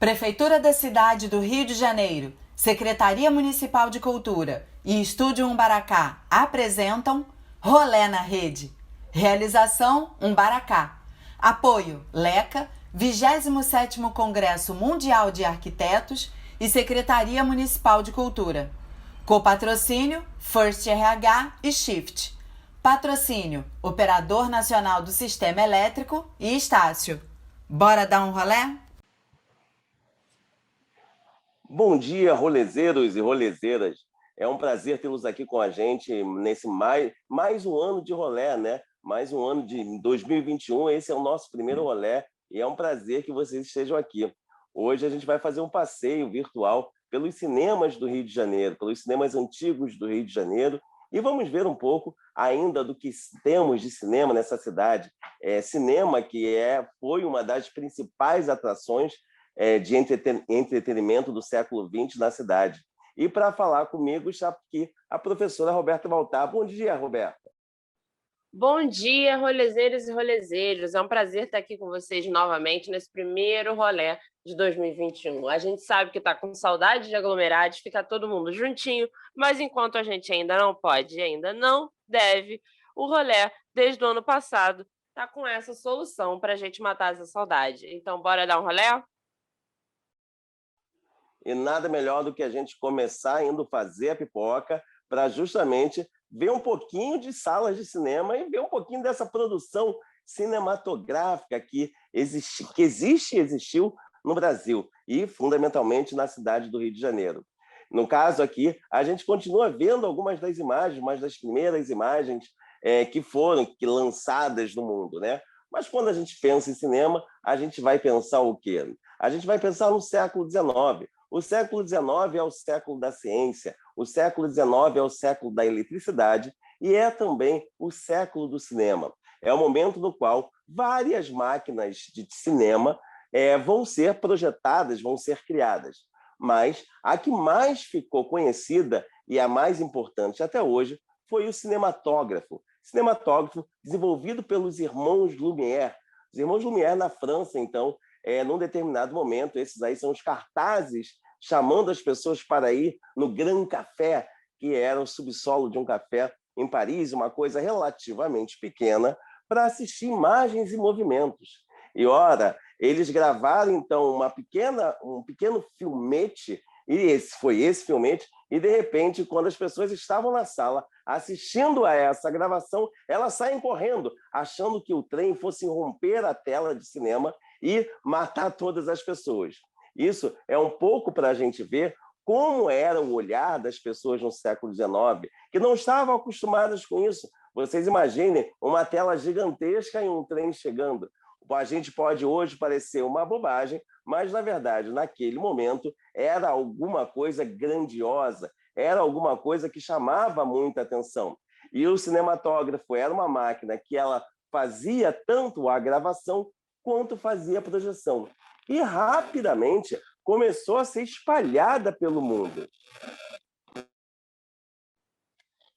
Prefeitura da cidade do Rio de Janeiro, Secretaria Municipal de Cultura e Estúdio Umbaracá apresentam Rolê na Rede. Realização Umbaracá. Apoio LECA, 27º Congresso Mundial de Arquitetos e Secretaria Municipal de Cultura. Copatrocínio First RH e Shift. Patrocínio Operador Nacional do Sistema Elétrico e Estácio. Bora dar um rolê? Bom dia, rolezeiros e rolezeiras. É um prazer tê-los aqui com a gente nesse mais um ano de rolê, né? Mais um ano de 2021. Esse é o nosso primeiro rolê e é um prazer que vocês estejam aqui. Hoje a gente vai fazer um passeio virtual pelos cinemas do Rio de Janeiro, pelos cinemas antigos do Rio de Janeiro, e vamos ver um pouco ainda do que temos de cinema nessa cidade. Cinema que foi uma das principais atrações de entretenimento do século XX na cidade. E para falar comigo está aqui a professora Roberta Baltar. Bom dia, Roberta. Bom dia, rolezeiros e rolezeiros. É um prazer estar aqui com vocês novamente nesse primeiro rolê de 2021. A gente sabe que está com saudade de aglomerados, fica todo mundo juntinho, mas enquanto a gente ainda não pode e ainda não deve, o rolê, desde o ano passado, está com essa solução para a gente matar essa saudade. Então, bora dar um rolê? E nada melhor do que a gente começar indo fazer a pipoca para justamente ver um pouquinho de salas de cinema e ver um pouquinho dessa produção cinematográfica que existe e existiu no Brasil e, fundamentalmente, na cidade do Rio de Janeiro. No caso aqui, a gente continua vendo algumas das imagens, mas das primeiras imagens que foram lançadas no mundo, né? Mas quando a gente pensa em cinema, a gente vai pensar o quê? A gente vai pensar no século XIX. O século XIX é o século da ciência, o século XIX é o século da eletricidade e é também o século do cinema. É o momento no qual várias máquinas de cinema vão ser projetadas, vão ser criadas. Mas a que mais ficou conhecida e a mais importante até hoje foi o cinematógrafo. Cinematógrafo desenvolvido pelos irmãos Lumière. Os irmãos Lumière na França, então, num determinado momento, esses aí são os cartazes chamando as pessoas para ir no Grand Café, que era o subsolo de um café em Paris, uma coisa relativamente pequena, para assistir imagens e movimentos. E, ora, eles gravaram, então, um pequeno filmete, e foi esse filmete, e, de repente, quando as pessoas estavam na sala assistindo a essa gravação, elas saem correndo, achando que o trem fosse romper a tela de cinema e matar todas as pessoas. Isso é um pouco para a gente ver como era o olhar das pessoas no século XIX, que não estavam acostumadas com isso. Vocês imaginem uma tela gigantesca e um trem chegando. A gente pode hoje parecer uma bobagem, mas, na verdade, naquele momento, era alguma coisa grandiosa, era alguma coisa que chamava muita atenção. E o cinematógrafo era uma máquina que ela fazia tanto a gravação quanto fazia a projeção. E rapidamente começou a ser espalhada pelo mundo.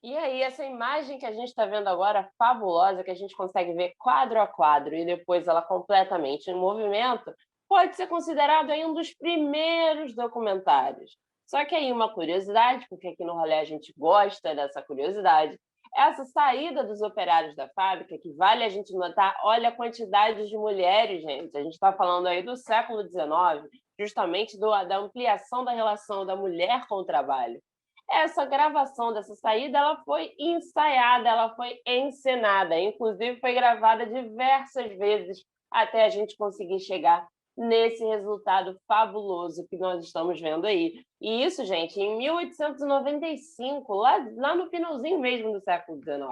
E aí, essa imagem que a gente está vendo agora, fabulosa, que a gente consegue ver quadro a quadro e depois ela completamente em movimento, pode ser considerado aí um dos primeiros documentários. Só que aí uma curiosidade, porque aqui no Rolê a gente gosta dessa curiosidade, essa saída dos operários da fábrica, que vale a gente notar, olha a quantidade de mulheres, gente. A gente está falando aí do século XIX, justamente da ampliação da relação da mulher com o trabalho. Essa gravação dessa saída ela foi ensaiada, ela foi encenada, inclusive foi gravada diversas vezes até a gente conseguir chegar nesse resultado fabuloso que nós estamos vendo aí. E isso, gente, em 1895, lá no finalzinho mesmo do século XIX.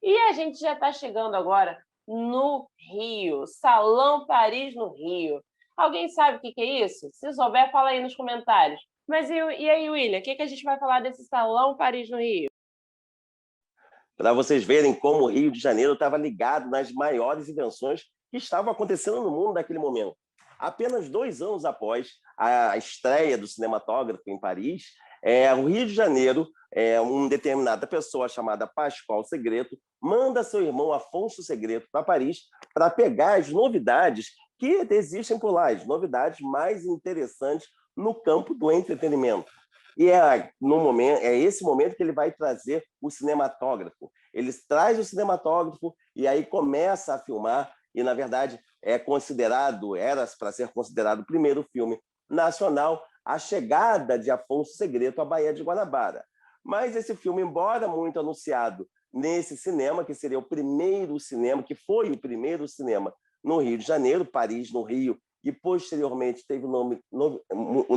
E a gente já está chegando agora no Rio, Salão Paris no Rio. Alguém sabe o que é isso? Se souber, fala aí nos comentários. Mas e aí, William, o que a gente vai falar desse Salão Paris no Rio? Para vocês verem como o Rio de Janeiro estava ligado nas maiores invenções que estavam acontecendo no mundo naquele momento. Apenas 2 anos após a estreia do cinematógrafo em Paris, o Rio de Janeiro, uma determinada pessoa chamada Pascoal Segreto, manda seu irmão Afonso Segreto para Paris para pegar as novidades que existem por lá, as novidades mais interessantes no campo do entretenimento. E é esse momento que ele vai trazer o cinematógrafo. Ele traz o cinematógrafo e aí começa a filmar, e, na verdade, era para ser considerado o primeiro filme nacional, a chegada de Afonso Segreto à Baía de Guanabara. Mas esse filme, embora muito anunciado nesse cinema, que seria o primeiro cinema, que foi o primeiro cinema no Rio de Janeiro, Paris, no Rio, e posteriormente teve o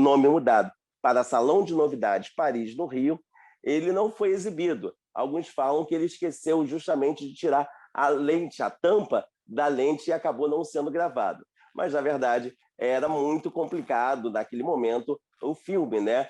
nome mudado para Salão de Novidades Paris, no Rio, ele não foi exibido. Alguns falam que ele esqueceu justamente de tirar a lente, a tampa da lente, e acabou não sendo gravado. Mas, na verdade, era muito complicado naquele momento o filme, né?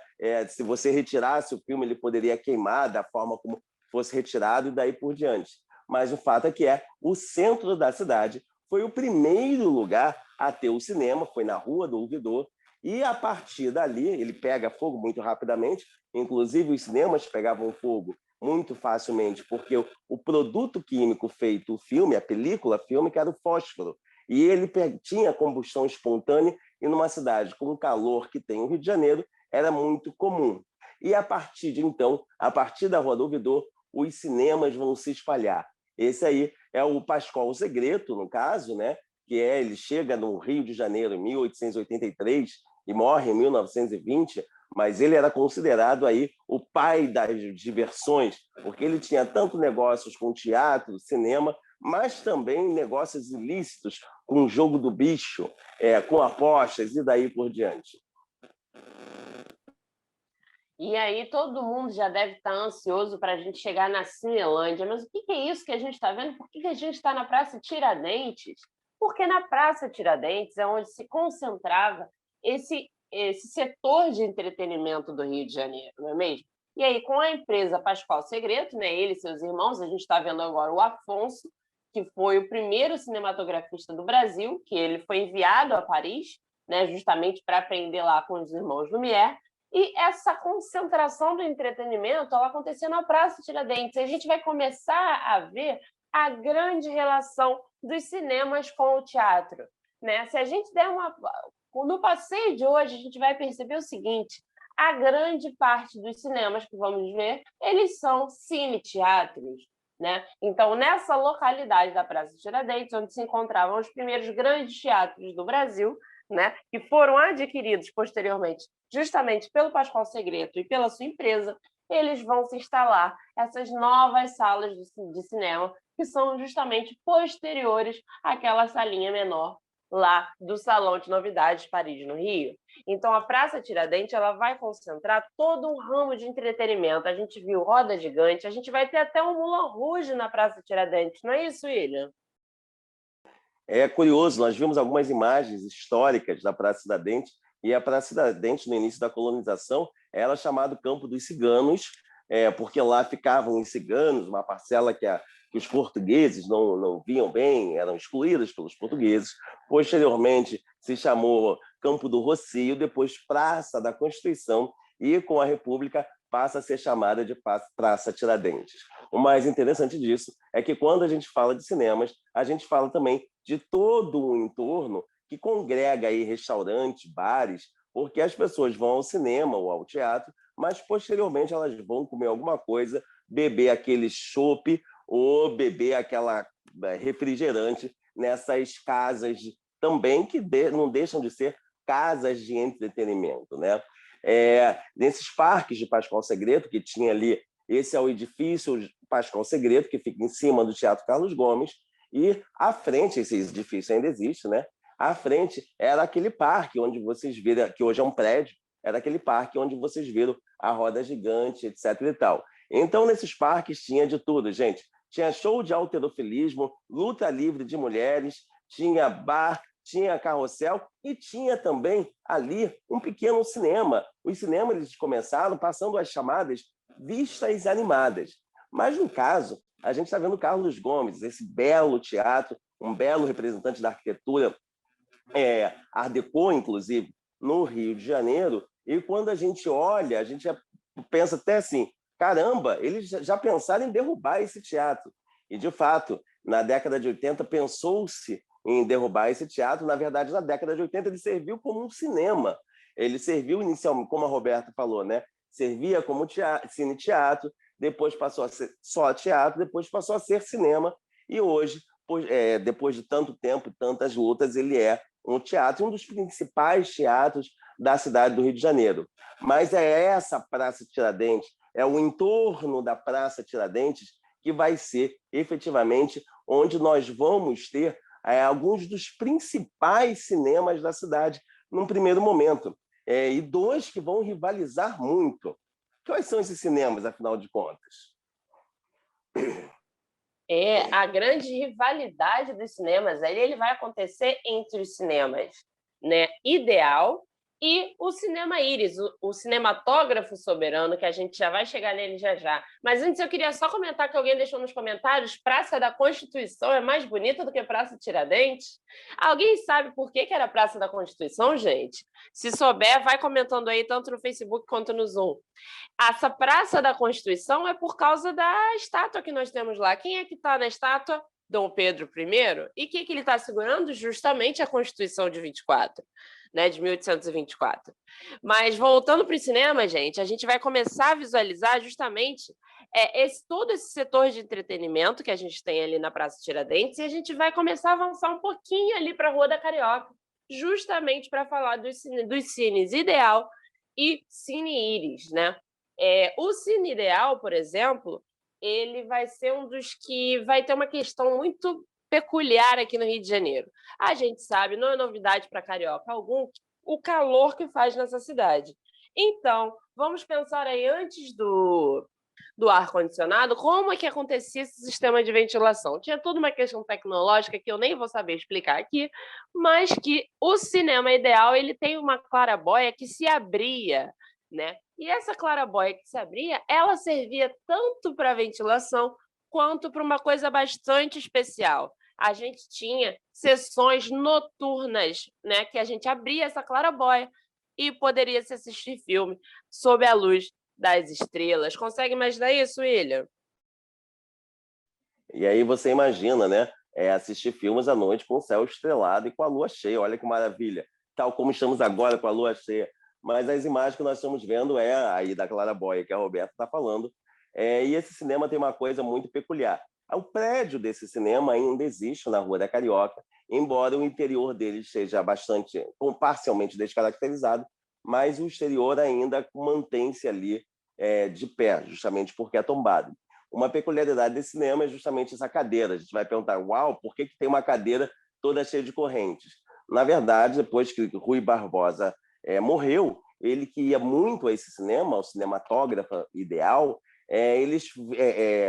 Se você retirasse o filme, ele poderia queimar da forma como fosse retirado e daí por diante. Mas o fato é que o centro da cidade foi o primeiro lugar a ter o cinema, foi na Rua do Ouvidor, e a partir dali ele pega fogo muito rapidamente, inclusive os cinemas pegavam fogo muito facilmente, porque o produto químico feito, o filme, a película fílmica, era o fósforo, e ele tinha combustão espontânea, e numa cidade com o calor que tem o Rio de Janeiro, era muito comum. E a partir de então, a partir da Rua do Ouvidor, os cinemas vão se espalhar. Esse aí é o Pascoal Segreto, no caso, né? Ele chega no Rio de Janeiro em 1883 e morre em 1920, mas ele era considerado aí o pai das diversões, porque ele tinha tanto negócios com teatro, cinema, mas também negócios ilícitos com o jogo do bicho, com apostas e daí por diante. E aí todo mundo já deve estar ansioso para a gente chegar na Cinelândia. Mas o que é isso que a gente está vendo? Por que a gente está na Praça Tiradentes? Porque na Praça Tiradentes é onde se concentrava esse setor de entretenimento do Rio de Janeiro, não é mesmo? E aí, com a empresa Pascoal Segreto, né, ele e seus irmãos, a gente está vendo agora o Afonso, que foi o primeiro cinematografista do Brasil, que ele foi enviado a Paris, né, justamente para aprender lá com os irmãos Lumière. E essa concentração do entretenimento ela acontecia na Praça Tiradentes. A gente vai começar a ver a grande relação dos cinemas com o teatro, né? Se a gente der no passeio de hoje, a gente vai perceber o seguinte: a grande parte dos cinemas que vamos ver, eles são cine-teatros, né? Então, nessa localidade da Praça Tiradentes, onde se encontravam os primeiros grandes teatros do Brasil, né, que foram adquiridos posteriormente justamente pelo Pascoal Segreto e pela sua empresa, eles vão se instalar essas novas salas de cinema que são justamente posteriores àquela salinha menor lá do Salão de Novidades Paris, no Rio. Então, a Praça Tiradentes ela vai concentrar todo um ramo de entretenimento. A gente viu roda gigante, a gente vai ter até um Moulin Rouge na Praça Tiradentes, não é isso, William? É curioso, nós vimos algumas imagens históricas da Praça Tiradentes, e a Praça Tiradentes, no início da colonização, era chamado Campo dos Ciganos, porque lá ficavam os ciganos, uma parcela que os portugueses não viam bem, eram excluídos pelos portugueses. Posteriormente, se chamou Campo do Rocio, depois Praça da Constituição, e com a República passa a ser chamada de Praça Tiradentes. O mais interessante disso é que quando a gente fala de cinemas, a gente fala também de todo o entorno que congrega aí restaurantes, bares, porque as pessoas vão ao cinema ou ao teatro, mas posteriormente elas vão comer alguma coisa, beber aquele chopp ou beber aquela refrigerante nessas casas também que não deixam de ser casas de entretenimento, né? Nesses parques de Pascoal Segreto, que tinha ali, esse é o edifício Pascoal Segreto, que fica em cima do Teatro Carlos Gomes, e à frente, esse edifício ainda existe, né? À frente era aquele parque onde vocês viram, que hoje é um prédio, era aquele parque onde vocês viram a roda gigante, etc. e tal. Então, nesses parques tinha de tudo, gente. Tinha show de halterofilismo, luta livre de mulheres, tinha bar, tinha carrossel e tinha também ali um pequeno cinema. Os cinemas eles começaram passando as chamadas vistas animadas. Mas, no caso, a gente está vendo Carlos Gomes, esse belo teatro, um belo representante da arquitetura Art Deco, inclusive, no Rio de Janeiro. E quando a gente olha, a gente já pensa até assim, caramba, eles já pensaram em derrubar esse teatro. E, de fato, na década de 80, pensou-se em derrubar esse teatro. Na verdade, na década de 80, ele serviu como um cinema. Ele serviu inicialmente, como a Roberta falou, né? Servia como cine-teatro, depois passou a ser só teatro, depois passou a ser cinema, e hoje, depois de tanto tempo, tantas lutas, ele é um teatro, um dos principais teatros da cidade do Rio de Janeiro. Mas é essa Praça Tiradentes, é o entorno da Praça Tiradentes que vai ser efetivamente onde nós vamos ter alguns dos principais cinemas da cidade num primeiro momento. E dois que vão rivalizar muito. Quais são esses cinemas, afinal de contas? A grande rivalidade dos cinemas, ele vai acontecer entre os cinemas, né, Ideal e o Cinema Íris, o cinematógrafo soberano, que a gente já vai chegar nele já já. Mas antes eu queria só comentar que alguém deixou nos comentários: Praça da Constituição é mais bonita do que Praça Tiradentes? Alguém sabe por que era Praça da Constituição, gente? Se souber, vai comentando aí, tanto no Facebook quanto no Zoom. Essa Praça da Constituição é por causa da estátua que nós temos lá. Quem é que está na estátua? Dom Pedro I. E o que ele está segurando? Justamente a Constituição de 24, né, de 1824. Mas voltando para o cinema, gente, a gente vai começar a visualizar justamente todo esse setor de entretenimento que a gente tem ali na Praça Tiradentes, e a gente vai começar a avançar um pouquinho ali para a Rua da Carioca, justamente para falar dos cines Ideal e Cine Íris, né? O Cine Ideal, por exemplo, ele vai ser um dos que vai ter uma questão muito peculiar aqui no Rio de Janeiro. A gente sabe, não é novidade para carioca algum, o calor que faz nessa cidade. Então, vamos pensar aí, antes do ar-condicionado, como é que acontecia esse sistema de ventilação. Tinha toda uma questão tecnológica que eu nem vou saber explicar aqui, mas que o Cinema Ideal ele tem uma claraboia que se abria, né? E essa claraboia que se abria, ela servia tanto para ventilação quanto para uma coisa bastante especial. A gente tinha sessões noturnas, né, que a gente abria essa claraboia e poderia se assistir filme sob a luz das estrelas. Consegue imaginar isso, William? E aí você imagina, né? Assistir filmes à noite com o céu estrelado e com a lua cheia. Olha que maravilha. Tal como estamos agora com a lua cheia. Mas as imagens que nós estamos vendo aí da claraboia, que a Roberta está falando. E esse cinema tem uma coisa muito peculiar. O prédio desse cinema ainda existe na Rua da Carioca, embora o interior dele seja parcialmente descaracterizado, mas o exterior ainda mantém-se ali de pé, justamente porque é tombado. Uma peculiaridade desse cinema é justamente essa cadeira. A gente vai perguntar, uau, por que tem uma cadeira toda cheia de correntes? Na verdade, depois que Rui Barbosa morreu, ele que ia muito a esse cinema, o cinematógrafo Ideal, eles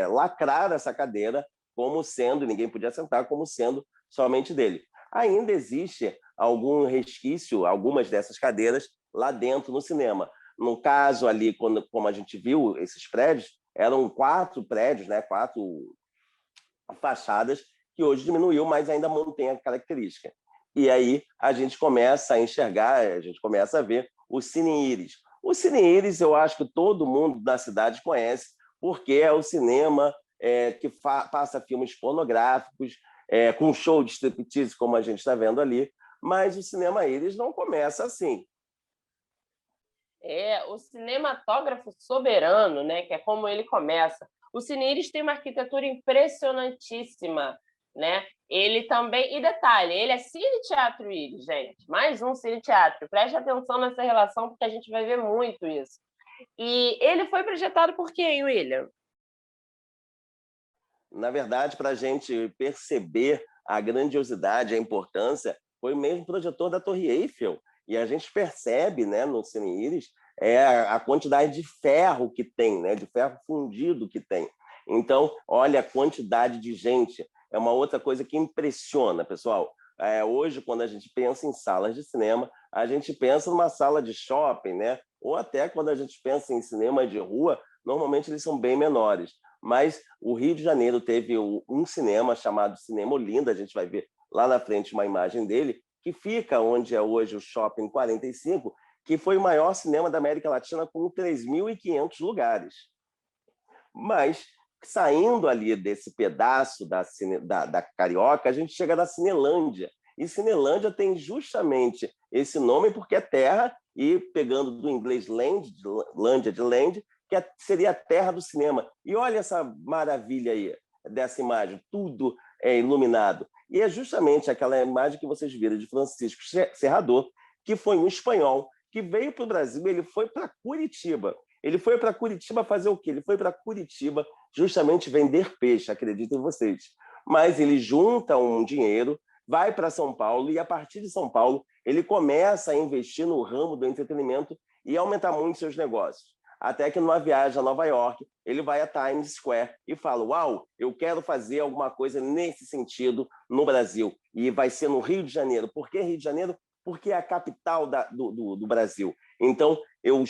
lacraram essa cadeira como sendo, ninguém podia sentar, como sendo somente dele. Ainda existe algum resquício, algumas dessas cadeiras lá dentro no cinema. No caso ali, como a gente viu, esses prédios, eram 4 prédios, né, 4 fachadas, que hoje diminuiu, mas ainda mantém a característica. E aí a gente começa a enxergar, a gente começa a ver o Cine Íris. O Cine Íris, eu acho que todo mundo da cidade conhece, porque é o cinema que passa filmes pornográficos, com show de striptease, como a gente está vendo ali, mas o Cinema Íris não começa assim. O cinematógrafo soberano, né, que é como ele começa. O Cine Íris tem uma arquitetura impressionantíssima, né? Ele também, e detalhe, ele é cine-teatro Íris, gente. Mais um cine-teatro. Preste atenção nessa relação, porque a gente vai ver muito isso. E ele foi projetado por quem, William? Na verdade, para a gente perceber a grandiosidade, a importância, foi mesmo o projetor da Torre Eiffel. E a gente percebe, né, no Cine Íris a quantidade de ferro que tem, né, de ferro fundido que tem. Então, olha a quantidade de gente. É uma outra coisa que impressiona, pessoal. Hoje, quando a gente pensa em salas de cinema, a gente pensa numa sala de shopping, né? Ou até quando a gente pensa em cinema de rua, normalmente eles são bem menores. Mas o Rio de Janeiro teve um cinema chamado Cinema Olinda, a gente vai ver lá na frente uma imagem dele, que fica onde é hoje o Shopping 45, que foi o maior cinema da América Latina com 3.500 lugares. Mas Saindo ali desse pedaço da Carioca, a gente chega na Cinelândia. E Cinelândia tem justamente esse nome porque é terra, e pegando do inglês land, Lândia de land, seria a terra do cinema. E olha essa maravilha aí dessa imagem, tudo é iluminado. E é justamente aquela imagem que vocês viram de Francisco Serrador, que foi um espanhol, que veio para o Brasil, ele foi para Curitiba. Ele foi para Curitiba fazer o quê? Ele foi para Curitiba justamente vender peixe, acreditem vocês. Mas ele junta um dinheiro, vai para São Paulo, e a partir de São Paulo ele começa a investir no ramo do entretenimento e aumentar muito seus negócios. Até que numa viagem a Nova York, ele vai a Times Square e fala: uau, eu quero fazer alguma coisa nesse sentido no Brasil. E vai ser no Rio de Janeiro. Por que Rio de Janeiro? Porque é a capital do Brasil. Então, ele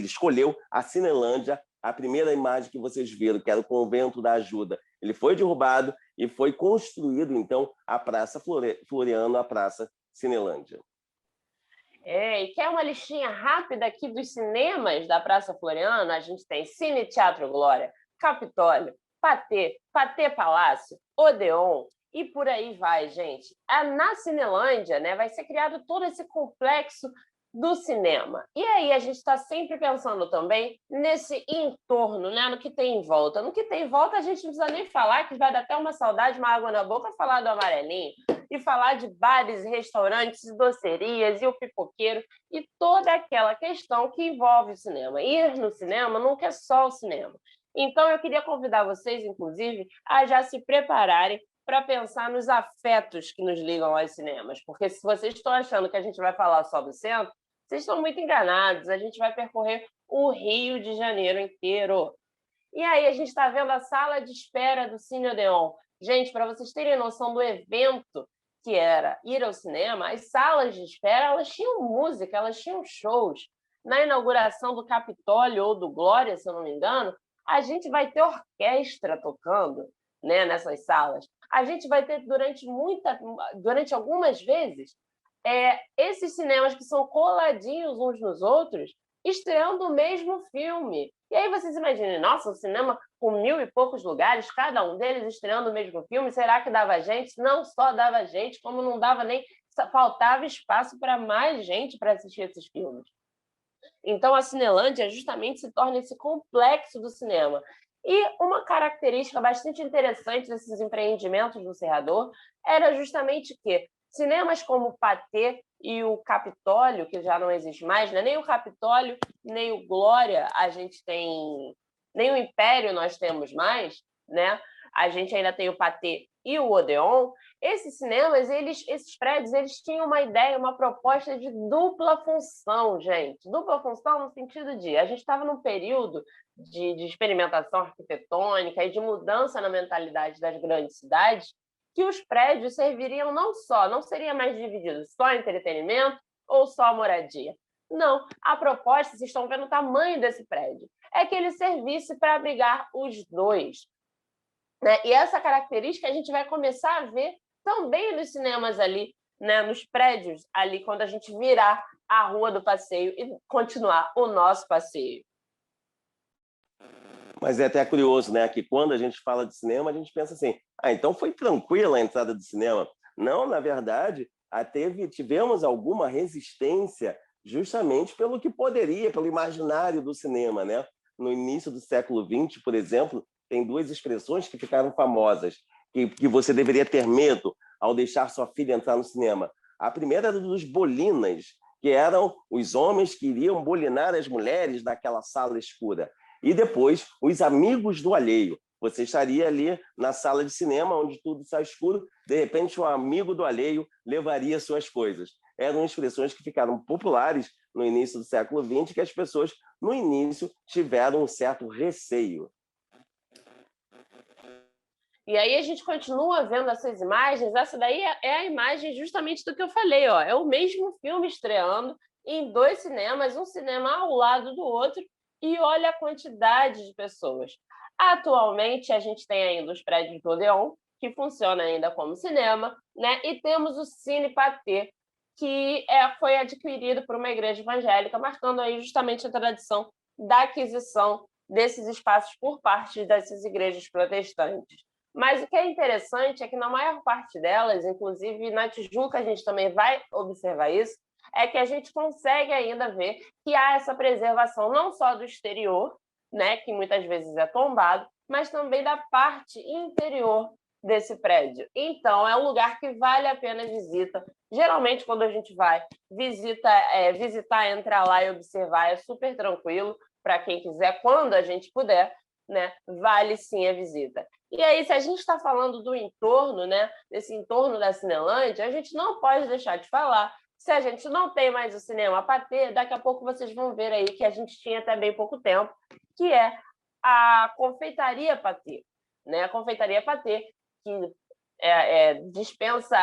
escolheu a Cinelândia, a primeira imagem que vocês viram, que era o Convento da Ajuda. Ele foi derrubado e foi construído, então, a Praça Floriano, a Praça Cinelândia. E quer uma listinha rápida aqui dos cinemas da Praça Floriano? A gente tem Cine Teatro Glória, Capitólio, Patê Palácio, Odeon, e por aí vai, gente. Na Cinelândia, né, vai ser criado todo esse complexo do cinema. E aí a gente está sempre pensando também nesse entorno, né, no que tem em volta. No que tem em volta a gente não precisa nem falar, que vai dar até uma saudade, uma água na boca, falar do Amarelinho, e falar de bares, restaurantes, docerias e o pipoqueiro e toda aquela questão que envolve o cinema. Ir no cinema nunca é só o cinema. Então, eu queria convidar vocês, inclusive, a já se prepararem para pensar nos afetos que nos ligam aos cinemas. Porque se vocês estão achando que a gente vai falar só do centro, vocês estão muito enganados. A gente vai percorrer o Rio de Janeiro inteiro. E aí, a gente está vendo a sala de espera do Cine Odeon. Gente, para vocês terem noção do evento que era ir ao cinema, as salas de espera, elas tinham música, elas tinham shows. Na inauguração do Capitólio ou do Glória, se eu não me engano, a gente vai ter orquestra tocando, né, nessas salas. A gente vai ter durante algumas vezes esses cinemas que são coladinhos uns nos outros, estreando o mesmo filme. E aí vocês imaginem, nossa, um cinema com 1.000 e poucos lugares, cada um deles estreando o mesmo filme, será que dava gente? Não só dava gente, como não dava nem... faltava espaço para mais gente para assistir esses filmes. Então, a Cinelândia justamente se torna esse complexo do cinema. E uma característica bastante interessante desses empreendimentos do Serrador era justamente que cinemas como o Patê e o Capitólio, que já não existe mais, né? Nem o Capitólio, nem o Glória a gente tem, nem o Império nós temos mais, né? A gente ainda tem o Patê e o Odeon. Esses cinemas, esses prédios, eles tinham uma ideia, uma proposta de dupla função, gente. Dupla função no sentido de... A gente estava num período de experimentação arquitetônica e de mudança na mentalidade das grandes cidades, que os prédios serviriam não seria mais dividido só entretenimento ou só moradia. Não, a proposta, vocês estão vendo o tamanho desse prédio, é que ele servisse para abrigar os dois. Né? E essa característica a gente vai começar a ver também nos cinemas ali, né? Nos prédios ali, quando a gente virar a Rua do Passeio e continuar o nosso passeio. Mas é até curioso, né? Que quando a gente fala de cinema, a gente pensa assim: então foi tranquila a entrada do cinema. Não, na verdade, tivemos alguma resistência justamente pelo que poderia, pelo imaginário do cinema, né? No início do século XX, por exemplo, tem duas expressões que ficaram famosas, que você deveria ter medo ao deixar sua filha entrar no cinema. A primeira era dos bolinas, que eram os homens que iriam bolinar as mulheres naquela sala escura. E depois, os amigos do alheio. Você estaria ali na sala de cinema, onde tudo está escuro, de repente um amigo do alheio levaria suas coisas. Eram expressões que ficaram populares no início do século XX, que as pessoas, no início, tiveram um certo receio. E aí a gente continua vendo essas imagens. Essa daí é a imagem justamente do que eu falei. Ó. É o mesmo filme estreando em dois cinemas, um cinema ao lado do outro, e olha a quantidade de pessoas. Atualmente, a gente tem ainda os prédios do Odeon, que funciona ainda como cinema, né? E temos o Cine Patê, que foi adquirido por uma igreja evangélica, marcando aí justamente a tradição da aquisição desses espaços por parte dessas igrejas protestantes. Mas o que é interessante é que, na maior parte delas, inclusive na Tijuca, a gente também vai observar isso, é que a gente consegue ainda ver que há essa preservação não só do exterior, né, que muitas vezes é tombado, mas também da parte interior desse prédio. Então, é um lugar que vale a pena a visita. Geralmente, quando a gente vai visitar, entrar lá e observar, é super tranquilo para quem quiser, quando a gente puder, né? Vale sim a visita. E aí, se a gente está falando do entorno, né, desse entorno da Cinelândia, a gente não pode deixar de falar. Se a gente não tem mais o Cinema Patê, daqui a pouco vocês vão ver aí que a gente tinha até bem pouco tempo, que é a Confeitaria Patê, né? A Confeitaria Patê, que dispensa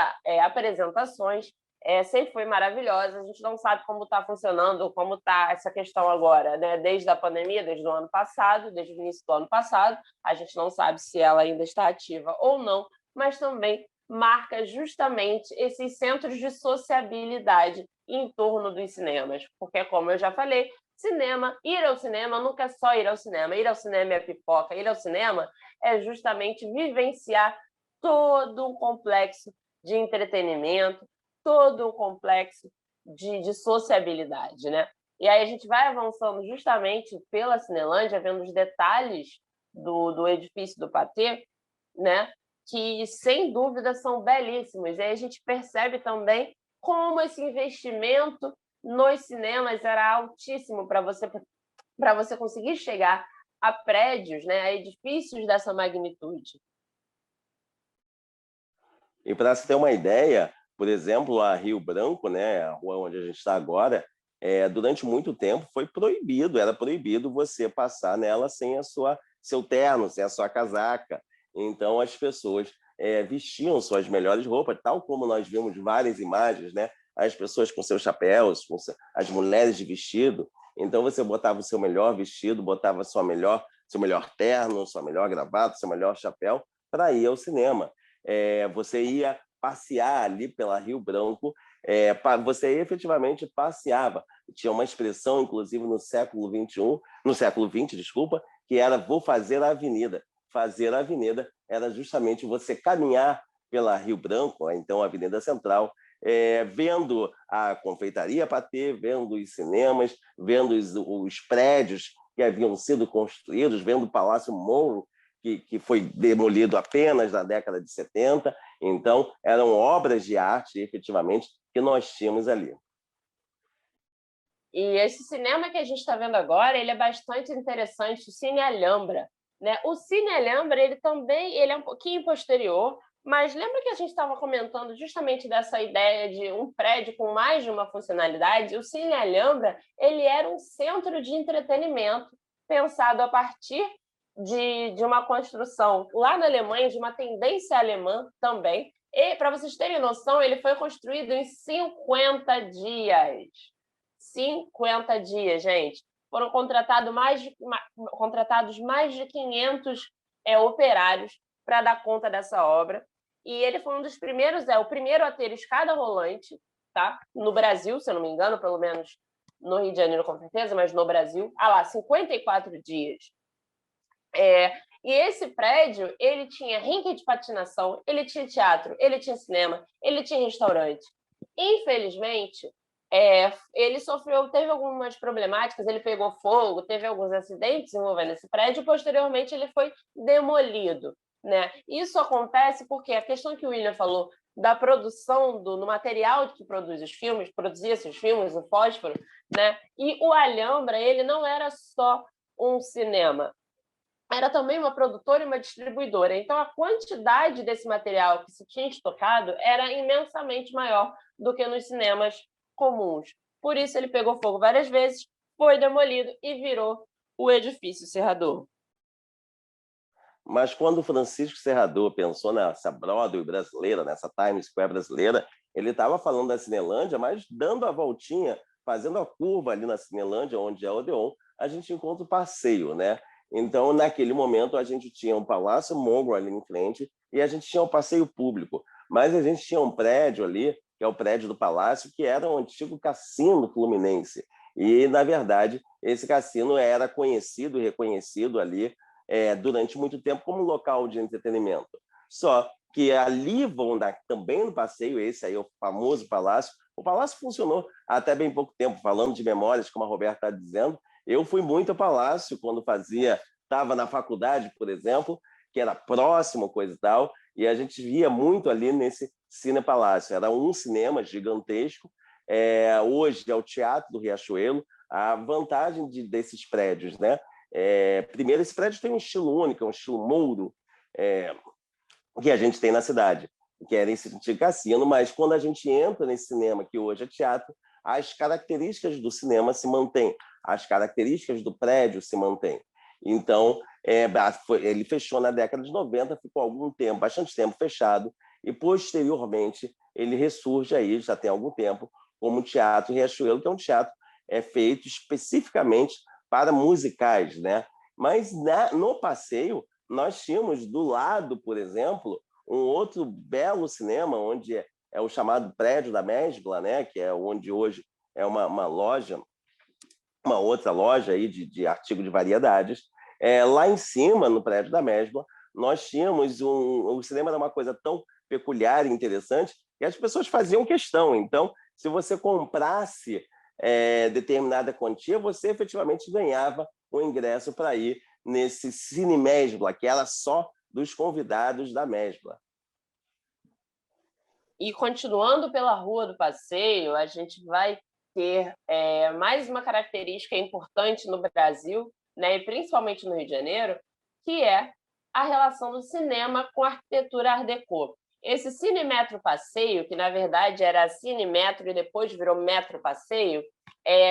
apresentações, sempre foi maravilhosa. A gente não sabe como está funcionando, como está essa questão agora, né? Desde a pandemia, desde o ano passado, desde o início do ano passado, a gente não sabe se ela ainda está ativa ou não, mas também marca justamente esses centros de sociabilidade em torno dos cinemas, porque, como eu já falei, ir ao cinema nunca é só ir ao cinema é pipoca, ir ao cinema é justamente vivenciar todo um complexo de entretenimento, todo um complexo de sociabilidade, né? E aí a gente vai avançando justamente pela Cinelândia, vendo os detalhes do edifício do Patê, né? Que, sem dúvida, são belíssimos. E aí a gente percebe também como esse investimento nos cinemas era altíssimo para você conseguir chegar a prédios, né, a edifícios dessa magnitude. E para se ter uma ideia, por exemplo, a Rio Branco, né, a rua onde a gente está agora, durante muito tempo era proibido você passar nela sem seu terno, sem a sua casaca. Então, as pessoas vestiam suas melhores roupas, tal como nós vimos várias imagens, né? As pessoas com seus chapéus, as mulheres de vestido. Então, você botava o seu melhor vestido, botava seu melhor terno, sua melhor gravata, seu melhor chapéu para ir ao cinema. Você ia passear ali pela Rio Branco, você efetivamente passeava. Tinha uma expressão, inclusive, no século XX, desculpa, que era "vou fazer a avenida". Fazer a avenida era justamente você caminhar pela Rio Branco, então a Avenida Central, vendo a Confeitaria Patê, vendo os cinemas, vendo os prédios que haviam sido construídos, vendo o Palácio Monro, que foi demolido apenas na década de 70. Então, eram obras de arte, efetivamente, que nós tínhamos ali. E esse cinema que a gente está vendo agora, ele é bastante interessante, o Cine Alhambra, né? O Cine Alhambra, ele é um pouquinho posterior, mas lembra que a gente estava comentando justamente dessa ideia de um prédio com mais de uma funcionalidade? O Cine Alhambra, ele era um centro de entretenimento pensado a partir de uma construção lá na Alemanha, de uma tendência alemã também. E, para vocês terem noção, ele foi construído em 50 dias. 50 dias, gente. Foram contratados mais de 500 operários para dar conta dessa obra. E ele foi um dos primeiros, o primeiro a ter escada rolante, tá? No Brasil, se eu não me engano, pelo menos no Rio de Janeiro, com certeza, mas no Brasil. 54 dias. E esse prédio, ele tinha rink de patinação, ele tinha teatro, ele tinha cinema, ele tinha restaurante. Infelizmente, teve algumas problemáticas, ele pegou fogo, teve alguns acidentes envolvendo esse prédio, e posteriormente ele foi demolido, né? Isso acontece porque a questão que o William falou da produção no material que produzia esses filmes, o fósforo, né? E o Alhambra, ele não era só um cinema, era também uma produtora e uma distribuidora. Então, a quantidade desse material que se tinha estocado era imensamente maior do que nos cinemas comuns. Por isso, ele pegou fogo várias vezes, foi demolido e virou o edifício Serrador. Mas quando o Francisco Serrador pensou nessa Broadway brasileira, nessa Times Square brasileira, ele estava falando da Cinelândia, mas dando a voltinha, fazendo a curva ali na Cinelândia, onde é o Odeon, a gente encontra o passeio, né? Então, naquele momento, a gente tinha um Palácio Monro ali em frente e a gente tinha um passeio público. Mas a gente tinha um prédio ali, que é o prédio do Palácio, que era um antigo cassino fluminense. E, na verdade, esse cassino era conhecido e reconhecido ali durante muito tempo como local de entretenimento. Só que ali vão dar também no passeio, esse aí é o famoso palácio. O palácio funcionou até bem pouco tempo, falando de memórias, como a Roberta está dizendo. Eu fui muito ao palácio quando estava na faculdade, por exemplo, que era próximo, coisa e tal, e a gente via muito ali nesse Cine Palácio. Era um cinema gigantesco. Hoje é o Teatro do Riachuelo. A vantagem desses prédios, né? Primeiro, esse prédio tem um estilo único, um estilo mouro, que a gente tem na cidade, que era esse antigo cassino, mas quando a gente entra nesse cinema, que hoje é teatro, as características do cinema se mantêm, as características do prédio se mantêm. Então, ele fechou na década de 90, ficou algum tempo, bastante tempo fechado, e posteriormente ele ressurge aí, já tem algum tempo, como o Teatro Riachuelo, que é um teatro feito especificamente para musicais, né? Mas no passeio, nós tínhamos do lado, por exemplo, um outro belo cinema, onde é o chamado Prédio da Mesbla, né? Que é onde hoje é uma loja, uma outra loja aí de artigo de variedades. Lá em cima, no Prédio da Mesbla, nós tínhamos o cinema era uma coisa tão peculiar e interessante que as pessoas faziam questão. Então, se você comprasse determinada quantia, você efetivamente ganhava o ingresso para ir nesse Cine Mesbla, que era só dos convidados da Mesbla. E continuando pela Rua do Passeio, a gente vai ter mais uma característica importante no Brasil, né, e principalmente no Rio de Janeiro, que é a relação do cinema com a arquitetura Art Deco. Esse Cine Metro Passeio, que na verdade era Cine Metro e depois virou Metro Passeio,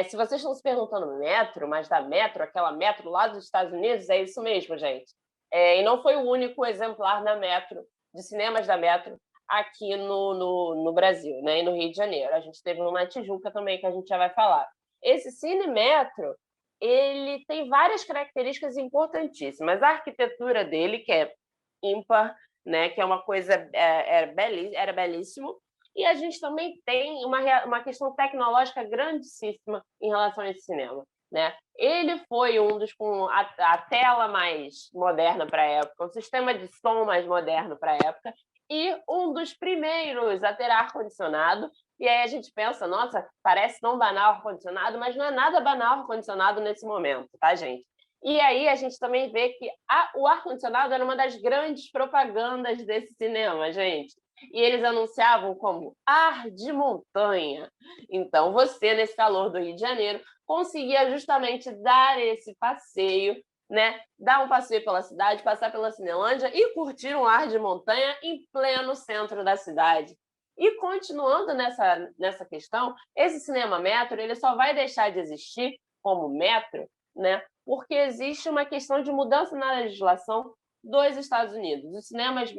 se vocês estão se perguntando metro, mas da Metro, aquela Metro lá dos Estados Unidos, é isso mesmo, gente. E não foi o único exemplar da Metro, de cinemas da Metro, aqui no Brasil, né, e no Rio de Janeiro. A gente teve um na Tijuca também, que a gente já vai falar. Esse Cine Metro, ele tem várias características importantíssimas. A arquitetura dele, que é ímpar, né, que é uma coisa era belíssimo, e a gente também tem uma questão tecnológica grandíssima em relação a esse cinema, né? Ele foi um dos com a tela mais moderna para a época, o sistema de som mais moderno para a época, e um dos primeiros a ter ar-condicionado. E aí a gente pensa, nossa, parece tão banal ar-condicionado, mas não é nada banal ar-condicionado nesse momento, tá, gente? E aí a gente também vê que o ar-condicionado era uma das grandes propagandas desse cinema, gente. E eles anunciavam como ar de montanha. Então você, nesse calor do Rio de Janeiro, conseguia justamente dar esse passeio, né? Dar um passeio pela cidade, passar pela Cinelândia e curtir um ar de montanha em pleno centro da cidade. E continuando nessa questão, esse cinema metro ele só vai deixar de existir como metro, né? Porque existe uma questão de mudança na legislação dos Estados Unidos. Os cinemas,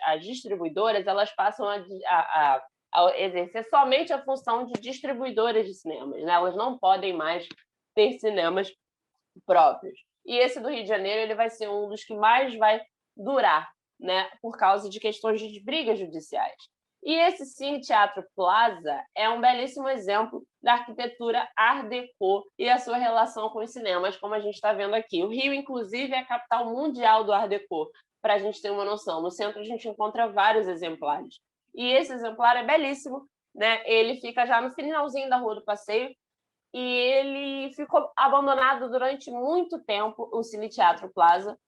as distribuidoras, elas passam a exercer somente a função de distribuidoras de cinemas, né? Elas não podem mais ter cinemas próprios. E esse do Rio de Janeiro ele vai ser um dos que mais vai durar, né? Por causa de questões de brigas judiciais. E esse Cine Teatro Plaza é um belíssimo exemplo da arquitetura Art Deco e a sua relação com os cinemas, como a gente está vendo aqui. O Rio, inclusive, é a capital mundial do Art Deco, para a gente ter uma noção. No centro, a gente encontra vários exemplares. E esse exemplar é belíssimo, né? Ele fica já no finalzinho da Rua do Passeio e ele ficou abandonado durante muito tempo, o Cine Teatro Plaza.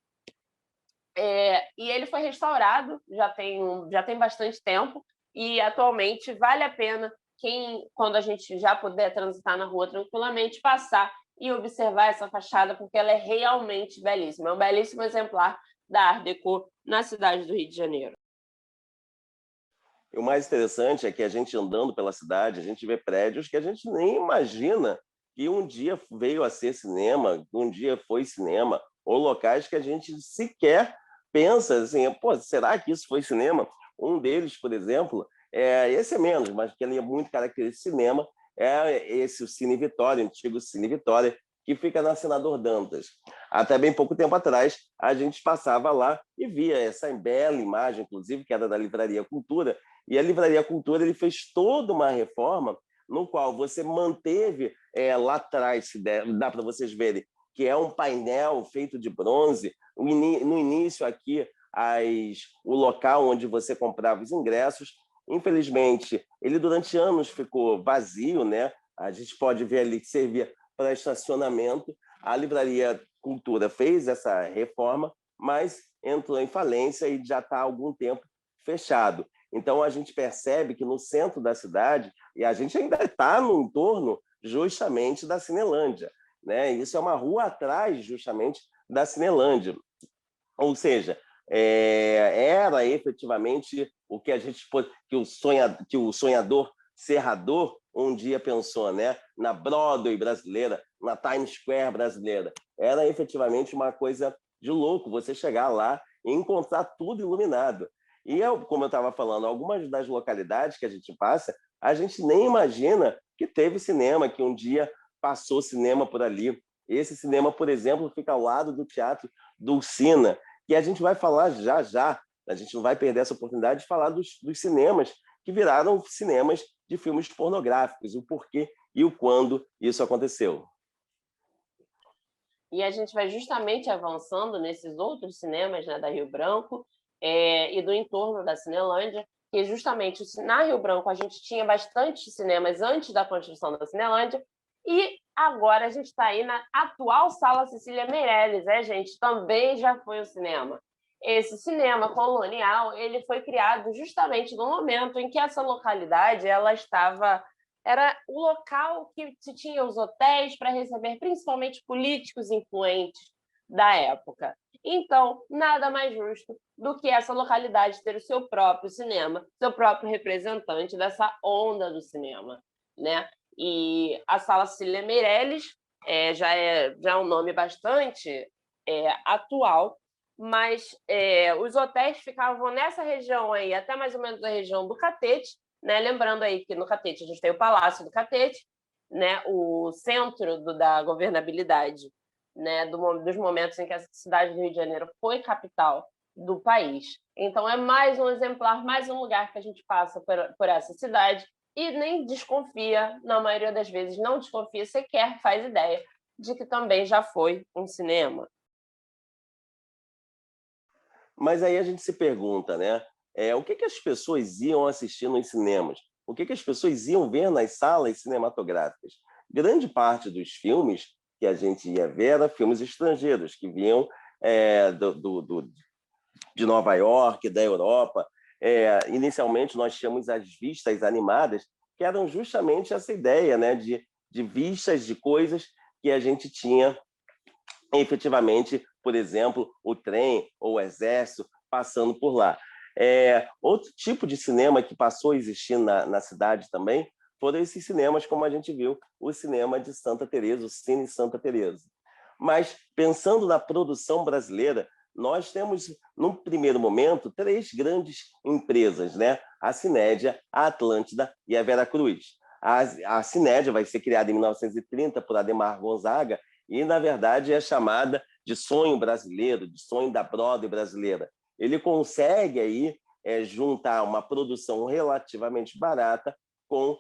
E ele foi restaurado, já tem bastante tempo, e atualmente vale a pena quando a gente já puder transitar na rua tranquilamente, passar e observar essa fachada, porque ela é realmente belíssima. É um belíssimo exemplar da Art Deco na cidade do Rio de Janeiro. E o mais interessante é que a gente andando pela cidade, a gente vê prédios que a gente nem imagina que um dia veio a ser cinema, que um dia foi cinema, ou locais que a gente sequer pensa assim, pô, será que isso foi cinema? Um deles, por exemplo, esse é menos, mas que ele é muito característico de cinema, o Cine Vitória, o antigo Cine Vitória, que fica na Senador Dantas. Até bem pouco tempo atrás, a gente passava lá e via essa bela imagem, inclusive, que era da Livraria Cultura, e a Livraria Cultura ele fez toda uma reforma no qual você manteve lá atrás, dá para vocês verem, que é um painel feito de bronze. No início aqui, o local onde você comprava os ingressos, infelizmente, ele durante anos ficou vazio, né? A gente pode ver ali que servia para estacionamento. A Livraria Cultura fez essa reforma, mas entrou em falência e já está há algum tempo fechado. Então, a gente percebe que no centro da cidade, e a gente ainda está no entorno justamente da Cinelândia, né? Isso é uma rua atrás justamente da Cinelândia. Ou seja, era efetivamente o que a gente que o sonhador serrador um dia pensou, né? Na Broadway brasileira, na Times Square brasileira. Era efetivamente uma coisa de louco você chegar lá e encontrar tudo iluminado. E, como eu estava falando, algumas das localidades que a gente passa, a gente nem imagina que teve cinema, que um dia passou cinema por ali. Esse cinema, por exemplo, fica ao lado do Teatro Dulcina, que a gente vai falar já já. A gente não vai perder essa oportunidade de falar dos cinemas que viraram cinemas de filmes pornográficos, o porquê e o quando isso aconteceu. E a gente vai justamente avançando nesses outros cinemas, né, da Rio Branco e do entorno da Cinelândia, que justamente na Rio Branco a gente tinha bastante cinemas antes da construção da Cinelândia, e agora a gente está aí na atual Sala Cecília Meirelles, gente? Também já foi um cinema. Esse cinema colonial, ele foi criado justamente no momento em que essa localidade era o local que se tinha os hotéis para receber principalmente políticos influentes da época. Então, nada mais justo do que essa localidade ter o seu próprio cinema, seu próprio representante dessa onda do cinema, né? E a Sala Cecília Meirelles já é um nome bastante atual, mas os hotéis ficavam nessa região aí, até mais ou menos a região do Catete, né? Lembrando aí que no Catete a gente tem o Palácio do Catete, né? O centro da governabilidade, né? Dos momentos em que a cidade do Rio de Janeiro foi capital do país. Então, é mais um exemplar, mais um lugar que a gente passa por essa cidade e nem desconfia, na maioria das vezes, não desconfia, sequer faz ideia de que também já foi um cinema. Mas aí a gente se pergunta, né? O que as pessoas iam assistir nos cinemas? O que as pessoas iam ver nas salas cinematográficas? Grande parte dos filmes que a gente ia ver eram filmes estrangeiros, que vinham de Nova York, da Europa. Inicialmente, nós tínhamos as vistas animadas, que eram justamente essa ideia, né, de vistas de coisas que a gente tinha efetivamente, por exemplo, o trem ou o exército passando por lá. Outro tipo de cinema que passou a existir na cidade também foram esses cinemas, como a gente viu, o cinema de Santa Teresa, o Cine Santa Teresa. Mas, pensando na produção brasileira, nós temos, num primeiro momento, 3 grandes empresas, né? A Cinédia, a Atlântida e a Veracruz. A Cinédia vai ser criada em 1930 por Ademar Gonzaga e, na verdade, é chamada de sonho brasileiro, de sonho da Broadway brasileira. Ele consegue aí juntar uma produção relativamente barata com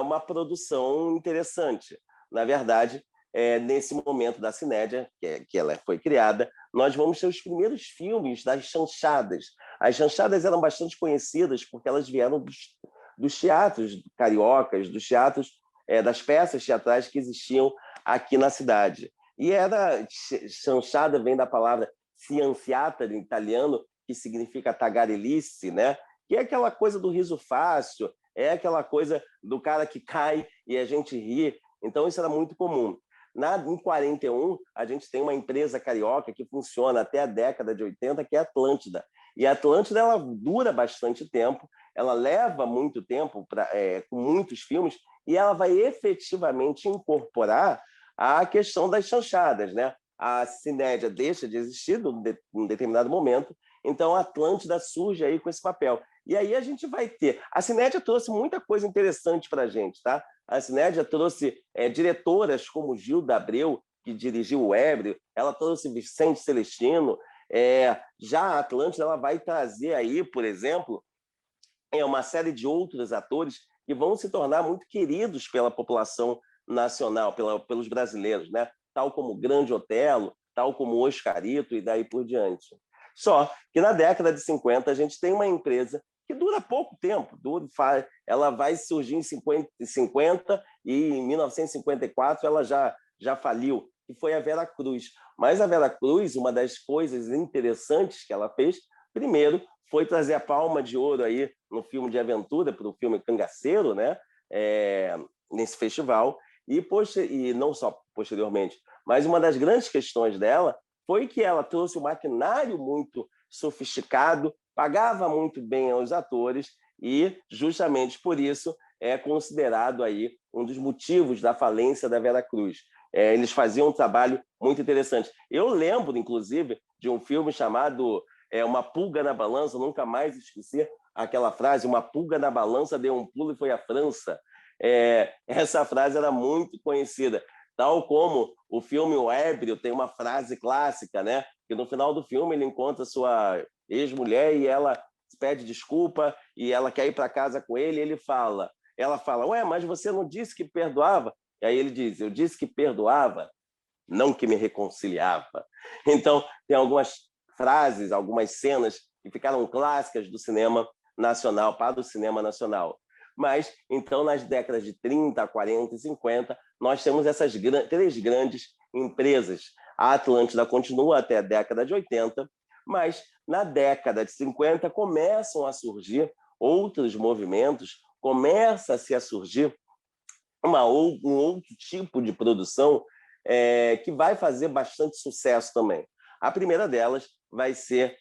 uma produção interessante. Na verdade, nesse momento da Cinédia, que ela foi criada, nós vamos ter os primeiros filmes das chanchadas. As chanchadas eram bastante conhecidas porque elas vieram dos teatros cariocas, dos teatros, das peças teatrais que existiam aqui na cidade. E chanchada vem da palavra scienziata, em italiano, que significa tagarelice, né? Que é aquela coisa do riso fácil, é aquela coisa do cara que cai e a gente ri. Então, isso era muito comum. Em 41, a gente tem uma empresa carioca que funciona até a década de 80, que é a Atlântida. E a Atlântida ela dura bastante tempo, ela leva muito tempo com muitos filmes, e ela vai efetivamente incorporar a questão das chanchadas, né? A Cinédia deixa de existir num determinado momento, então a Atlântida surge aí com esse papel. E aí a gente vai ter... A Cinédia trouxe muita coisa interessante para a gente, tá? A Cinédia trouxe diretoras como Gilda Abreu, que dirigiu o Ébrio, ela trouxe Vicente Celestino. Já a Atlântida ela vai trazer aí, por exemplo, uma série de outros atores que vão se tornar muito queridos pela população nacional, pelos brasileiros, né? Tal como o Grande Otelo, tal como o Oscarito e daí por diante. Só que na década de 50 a gente tem uma empresa que dura pouco tempo, ela vai surgir em 50 e em 1954 ela já faliu, que foi a Vera Cruz. Mas a Vera Cruz, uma das coisas interessantes que ela fez, primeiro, foi trazer a Palma de Ouro aí no filme de aventura, para o filme Cangaceiro, né? Nesse festival, e não só posteriormente, mas uma das grandes questões dela foi que ela trouxe um maquinário muito sofisticado, pagava muito bem aos atores e, justamente por isso, é considerado aí um dos motivos da falência da Vera Cruz. Eles faziam um trabalho muito interessante. Eu lembro, inclusive, de um filme chamado Uma Pulga na Balança, nunca mais esqueci aquela frase, uma pulga na balança deu um pulo e foi à França. Essa frase era muito conhecida. Tal como o filme O Ébrio tem uma frase clássica, né? Que no final do filme ele encontra sua ex-mulher e ela pede desculpa e ela quer ir para casa com ele e ela fala, ué, mas você não disse que perdoava? E aí ele diz, eu disse que perdoava, não que me reconciliava. Então, tem algumas frases, algumas cenas que ficaram clássicas do cinema nacional, para o cinema nacional. Mas, então, nas décadas de 30, 40 e 50, nós temos essas três grandes empresas. A Atlântida continua até a década de 80, mas na década de 50 começam a surgir outros movimentos, começa-se a surgir um outro tipo de produção que vai fazer bastante sucesso também. A primeira delas vai ser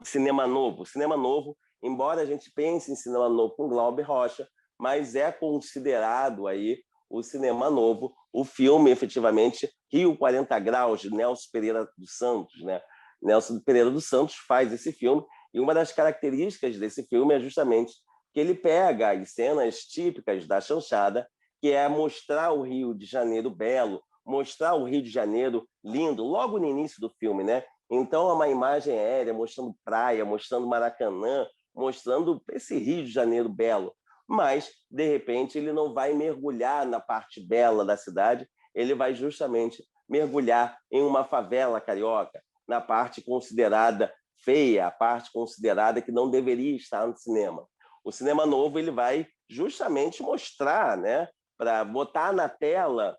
Cinema Novo. Cinema Novo, embora a gente pense em Cinema Novo com Glauber Rocha, mas é considerado aí o Cinema Novo, o filme, efetivamente, Rio 40 Graus, de Nelson Pereira dos Santos, né? Nelson Pereira dos Santos faz esse filme, e uma das características desse filme é justamente que ele pega as cenas típicas da chanchada, que é mostrar o Rio de Janeiro belo, mostrar o Rio de Janeiro lindo, logo no início do filme, né? Então, é uma imagem aérea mostrando praia, mostrando Maracanã, mostrando esse Rio de Janeiro belo. Mas, de repente, ele não vai mergulhar na parte bela da cidade, ele vai justamente mergulhar em uma favela carioca, na parte considerada feia, a parte considerada que não deveria estar no cinema. O Cinema Novo ele vai justamente mostrar, né, para botar na tela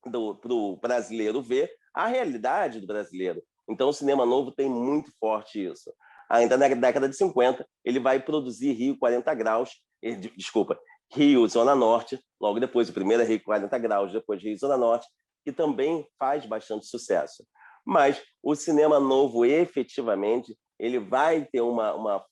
para o brasileiro ver a realidade do brasileiro. Então, o Cinema Novo tem muito forte isso. Ainda na década de 50, ele vai produzir Rio 40 Graus, Rio Zona Norte, logo depois, o primeiro é Rio 40 Graus, depois Rio Zona Norte, que também faz bastante sucesso. Mas o Cinema Novo, efetivamente, ele vai ter uma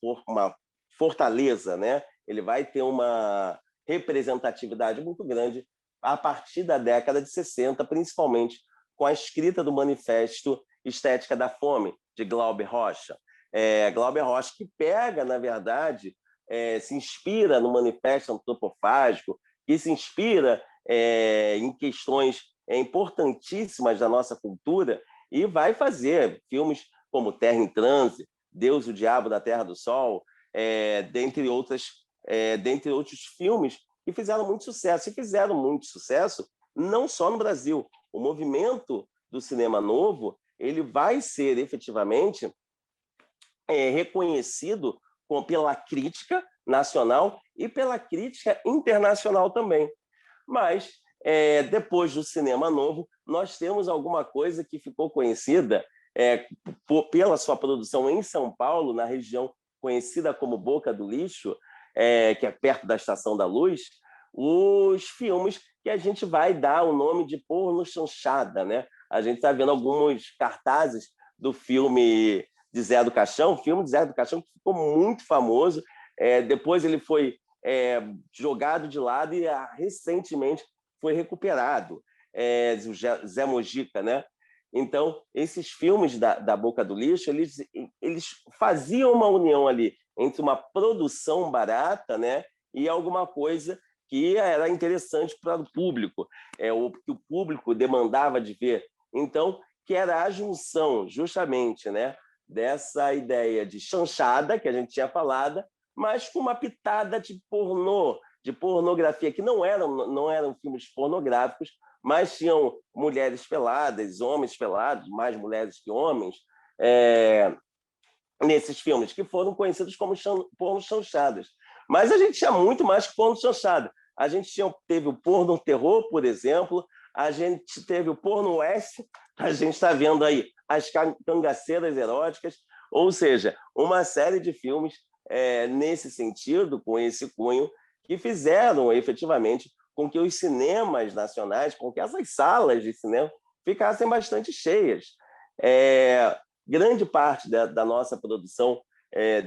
fortaleza, né? Ele vai ter uma representatividade muito grande a partir da década de 60, principalmente com a escrita do Manifesto Estética da Fome, de Glauber Rocha. Glauber Rocha, que pega, na verdade, se inspira no Manifesto Antropofágico, que se inspira em questões importantíssimas da nossa cultura e vai fazer filmes como Terra em Transe, Deus e o Diabo da Terra do Sol, dentre outros filmes que fizeram muito sucesso. E fizeram muito sucesso não só no Brasil. O movimento do cinema novo ele vai ser efetivamente reconhecido pela crítica nacional e pela crítica internacional também. Mas, depois do cinema novo, nós temos alguma coisa que ficou conhecida pela sua produção em São Paulo, na região conhecida como Boca do Lixo, que é perto da Estação da Luz, os filmes que a gente vai dar o nome de Porno Chanchada, né? A gente está vendo alguns cartazes do filme de Zé do Caixão, o filme de Zé do Caixão que ficou muito famoso. Depois ele foi jogado de lado e recentemente foi recuperado. Zé Mojica, né? Então, esses filmes da Boca do Lixo, eles faziam uma união ali entre uma produção barata, né, e alguma coisa que era interessante para o público, o que o público demandava de ver. Então, que era a junção, justamente, né, dessa ideia de chanchada, que a gente tinha falado, mas com uma pitada de pornô, de pornografia, que não eram filmes pornográficos, mas tinham mulheres peladas, homens pelados, mais mulheres que homens, nesses filmes, que foram conhecidos como porno chanchadas. Mas a gente tinha muito mais que porno chanchada. A gente teve o porno terror, por exemplo, a gente teve o porno oeste, a gente está vendo aí as cangaceiras eróticas, ou seja, uma série de filmes nesse sentido, com esse cunho, que fizeram efetivamente com que os cinemas nacionais, com que essas salas de cinema ficassem bastante cheias. Grande parte da nossa produção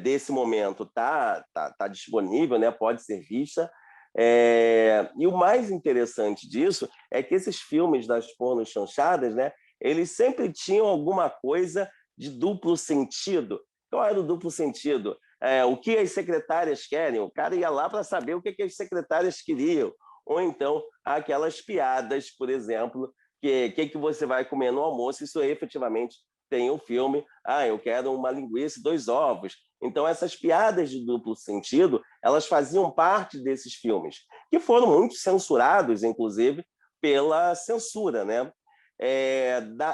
desse momento tá disponível, né? Pode ser vista. E o mais interessante disso é que esses filmes das pornos chanchadas, né, eles sempre tinham alguma coisa de duplo sentido. Qual era o duplo sentido? O que as secretárias querem? O cara ia lá para saber o que as secretárias queriam. Ou então aquelas piadas, por exemplo, que você vai comer no almoço, isso efetivamente tem o filme, eu quero uma linguiça e 2 ovos. Então, essas piadas de duplo sentido, elas faziam parte desses filmes, que foram muito censurados, inclusive, pela censura, né?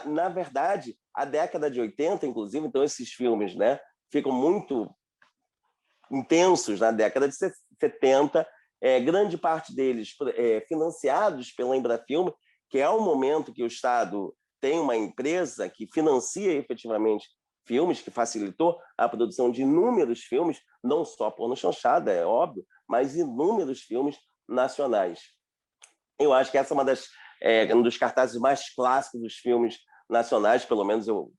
Na verdade, a década de 80, inclusive, então esses filmes, né, ficam muito intensos na década de 70, grande parte deles financiados pela Embrafilme, que é o momento que o Estado tem uma empresa que financia efetivamente filmes, que facilitou a produção de inúmeros filmes, não só porno chanchada, é óbvio, mas inúmeros filmes nacionais. Eu acho que essa é um dos cartazes mais clássicos dos filmes nacionais, pelo menos eu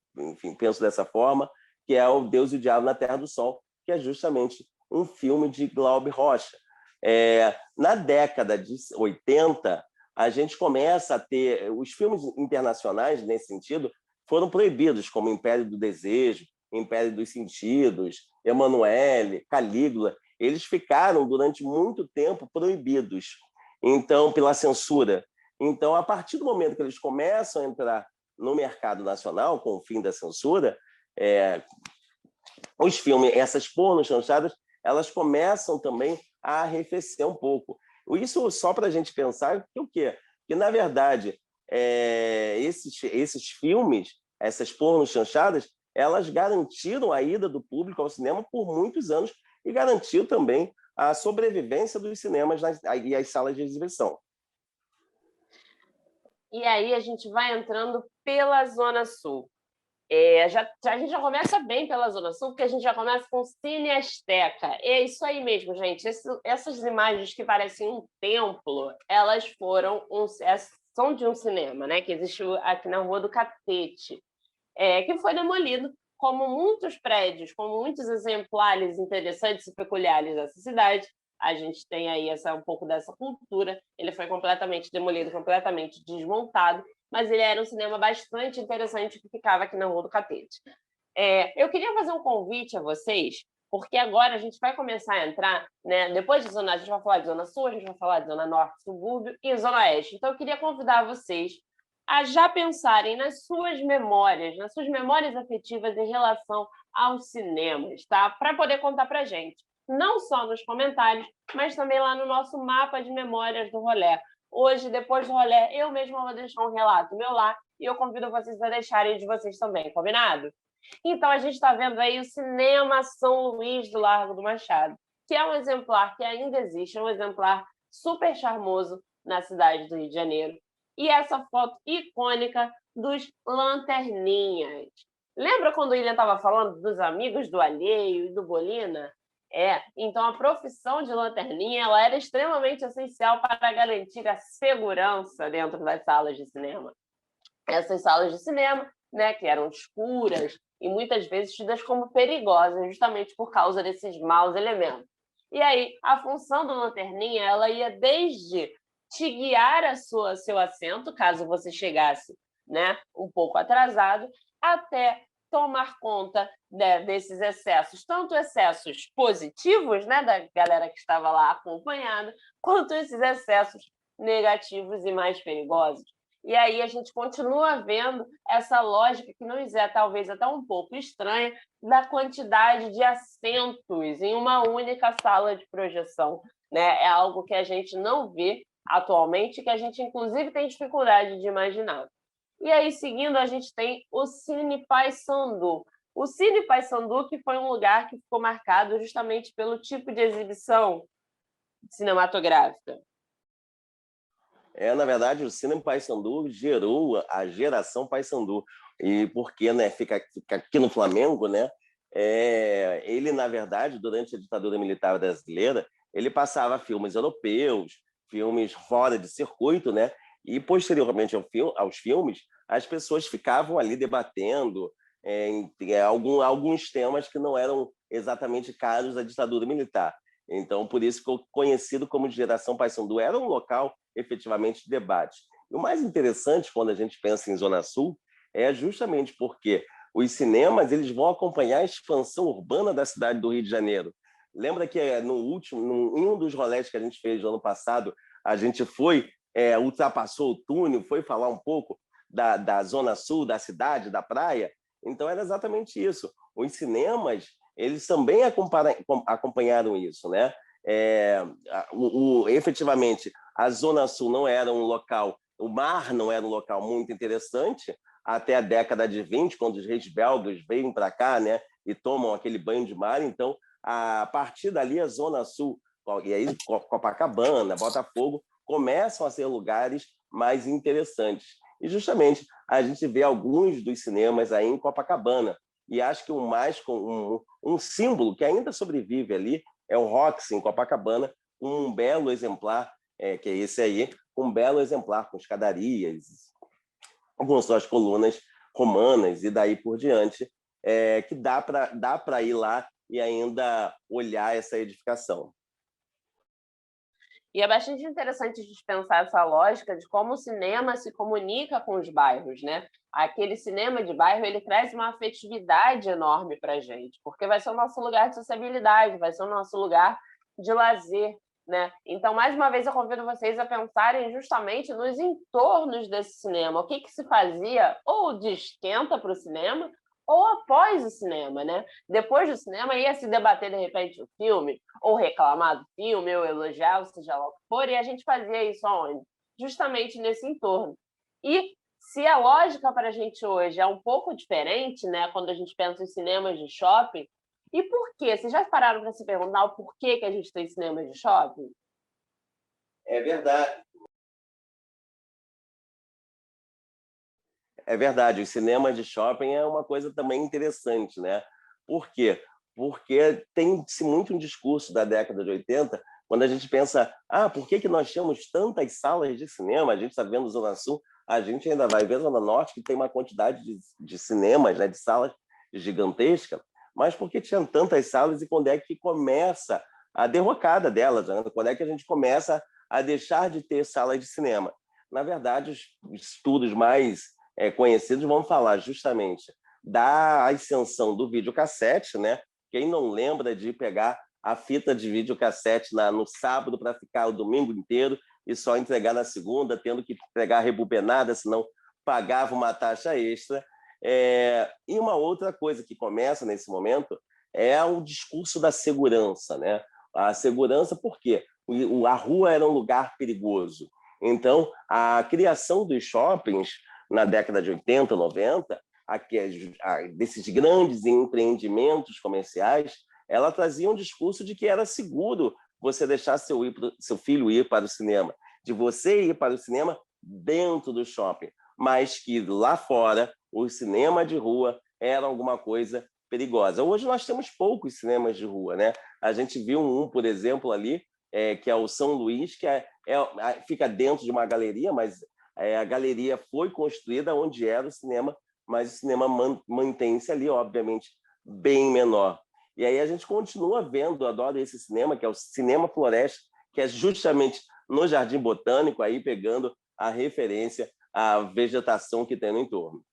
penso dessa forma, que é o Deus e o Diabo na Terra do Sol, que é justamente um filme de Glaube Rocha. Na década de 80, a gente começa a ter... Os filmes internacionais, nesse sentido, foram proibidos, como Império do Desejo, Império dos Sentidos, Emanuele, Calígula. Eles ficaram, durante muito tempo, proibidos, então, pela censura. Então, a partir do momento que eles começam a entrar no mercado nacional, com o fim da censura, os filmes, essas pornos chanchadas, elas começam também a arrefecer um pouco. Isso só para a gente pensar que o quê? Que, na verdade, esses filmes, essas pornos chanchadas, elas garantiram a ida do público ao cinema por muitos anos e garantiu também a sobrevivência dos cinemas e as salas de exibição. E aí a gente vai entrando pela Zona Sul. A gente já começa bem pela Zona Sul, porque a gente já começa com Cine Azteca. É isso aí mesmo, gente. Essas imagens que parecem um templo, elas são de um cinema, né, que existiu aqui na Rua do Catete, que foi demolido, como muitos prédios, como muitos exemplares interessantes e peculiares dessa cidade. A gente tem aí um pouco dessa cultura. Ele foi completamente demolido, completamente desmontado, mas ele era um cinema bastante interessante que ficava aqui na Rua do Catete. Eu queria fazer um convite a vocês, porque agora a gente vai começar a entrar, né? Depois de Zona, a gente vai falar de Zona Sul, a gente vai falar de Zona Norte, Subúrbio e Zona Oeste. Então, eu queria convidar vocês a já pensarem nas suas memórias afetivas em relação aos cinemas, tá? Para poder contar para a gente. Não só nos comentários, mas também lá no nosso mapa de memórias do rolê. Hoje, depois do rolê, eu mesma vou deixar um relato meu lá e eu convido vocês a deixarem de vocês também, combinado? Então, a gente está vendo aí o Cinema São Luís do Largo do Machado, que é um exemplar que ainda existe, é um exemplar super charmoso na cidade do Rio de Janeiro. E essa foto icônica dos Lanterninhas. Lembra quando o William estava falando dos amigos do Alheio e do Bolina? Então a profissão de lanterninha ela era extremamente essencial para garantir a segurança dentro das salas de cinema. Essas salas de cinema, né, que eram escuras e muitas vezes tidas como perigosas, justamente por causa desses maus elementos. E aí, a função do lanterninha ela ia desde te guiar a seu assento, caso você chegasse, né, um pouco atrasado, até tomar conta, né, desses excessos, tanto excessos positivos, né, da galera que estava lá acompanhando, quanto esses excessos negativos e mais perigosos. E aí a gente continua vendo essa lógica que nos é talvez até um pouco estranha da quantidade de assentos em uma única sala de projeção, né? É algo que a gente não vê atualmente, que a gente inclusive tem dificuldade de imaginar. E aí, seguindo, a gente tem o Cine Paissandu. O Cine Paissandu, que foi um lugar que ficou marcado justamente pelo tipo de exibição cinematográfica. Na verdade, o Cine Paysandu gerou a geração Paysandu. E porque, né, fica aqui no Flamengo, né? Ele, na verdade, durante a ditadura militar brasileira, ele passava filmes europeus, filmes fora de circuito, né? E, posteriormente aos filmes, as pessoas ficavam ali debatendo alguns temas que não eram exatamente caros à ditadura militar. Então, por isso ficou conhecido como Geração Paysandu. Era um local, efetivamente, de debate. E o mais interessante, quando a gente pensa em Zona Sul, é justamente porque os cinemas eles vão acompanhar a expansão urbana da cidade do Rio de Janeiro. Lembra que em um dos rolês que a gente fez no ano passado, a gente ultrapassou o túnel, foi falar um pouco da Zona Sul, da cidade, da praia? Então, era exatamente isso. Os cinemas eles também acompanharam isso, né? Efetivamente, a Zona Sul não era um local, o mar não era um local muito interessante, até a década de 20, quando os reis belgas vêm para cá, né, e tomam aquele banho de mar. Então, a partir dali, a Zona Sul, e aí Copacabana, Botafogo, começam a ser lugares mais interessantes. E, justamente, a gente vê alguns dos cinemas aí em Copacabana. E acho que um símbolo que ainda sobrevive ali é o Roxy, em Copacabana, um belo exemplar, que é esse aí, um belo exemplar com escadarias, com suas colunas romanas e daí por diante, que dá para ir lá e ainda olhar essa edificação. E é bastante interessante a gente pensar essa lógica de como o cinema se comunica com os bairros, né? Aquele cinema de bairro, ele traz uma afetividade enorme para a gente, porque vai ser o nosso lugar de sociabilidade, vai ser o nosso lugar de lazer, né? Então, mais uma vez, eu convido vocês a pensarem justamente nos entornos desse cinema. O que se fazia ou de esquenta para o cinema, ou após o cinema, né? Depois do cinema ia se debater, de repente, o filme, ou reclamar do filme, ou elogiar, ou seja lá o que for, e a gente fazia isso aonde? Justamente nesse entorno. E se a lógica para a gente hoje é um pouco diferente, né? Quando a gente pensa em cinemas de shopping, e por quê? Vocês já pararam para se perguntar o porquê que a gente tem cinemas de shopping? É verdade. É verdade, os cinemas de shopping é uma coisa também interessante, né? Por quê? Porque tem-se muito um discurso da década de 80, quando a gente pensa, por que nós temos tantas salas de cinema? A gente está vendo Zona Sul, a gente ainda vai ver Zona Norte, que tem uma quantidade de cinemas, né, de salas gigantesca, mas por que tinham tantas salas e quando é que começa a derrocada delas? Né? Quando é que a gente começa a deixar de ter salas de cinema? Na verdade, os estudos mais conhecidos vão falar justamente da ascensão do videocassete, né? Quem não lembra de pegar a fita de videocassete no sábado para ficar o domingo inteiro e só entregar na segunda, tendo que entregar rebobinada, senão pagava uma taxa extra. E uma outra coisa que começa nesse momento é o discurso da segurança, né? A segurança, por quê? A rua era um lugar perigoso. Então, a criação dos shoppings na década de 80, 90, desses grandes empreendimentos comerciais, ela trazia um discurso de que era seguro você deixar seu filho ir para o cinema, de você ir para o cinema dentro do shopping, mas que lá fora o cinema de rua era alguma coisa perigosa. Hoje nós temos poucos cinemas de rua, né? A gente viu por exemplo, ali, que é o São Luís, que fica dentro de uma galeria, mas a galeria foi construída onde era o cinema, mas o cinema mantém-se ali, obviamente, bem menor. E aí a gente continua vendo, adoro esse cinema, que é o Cinema Floresta, que é justamente no Jardim Botânico, aí pegando a referência à vegetação que tem no entorno.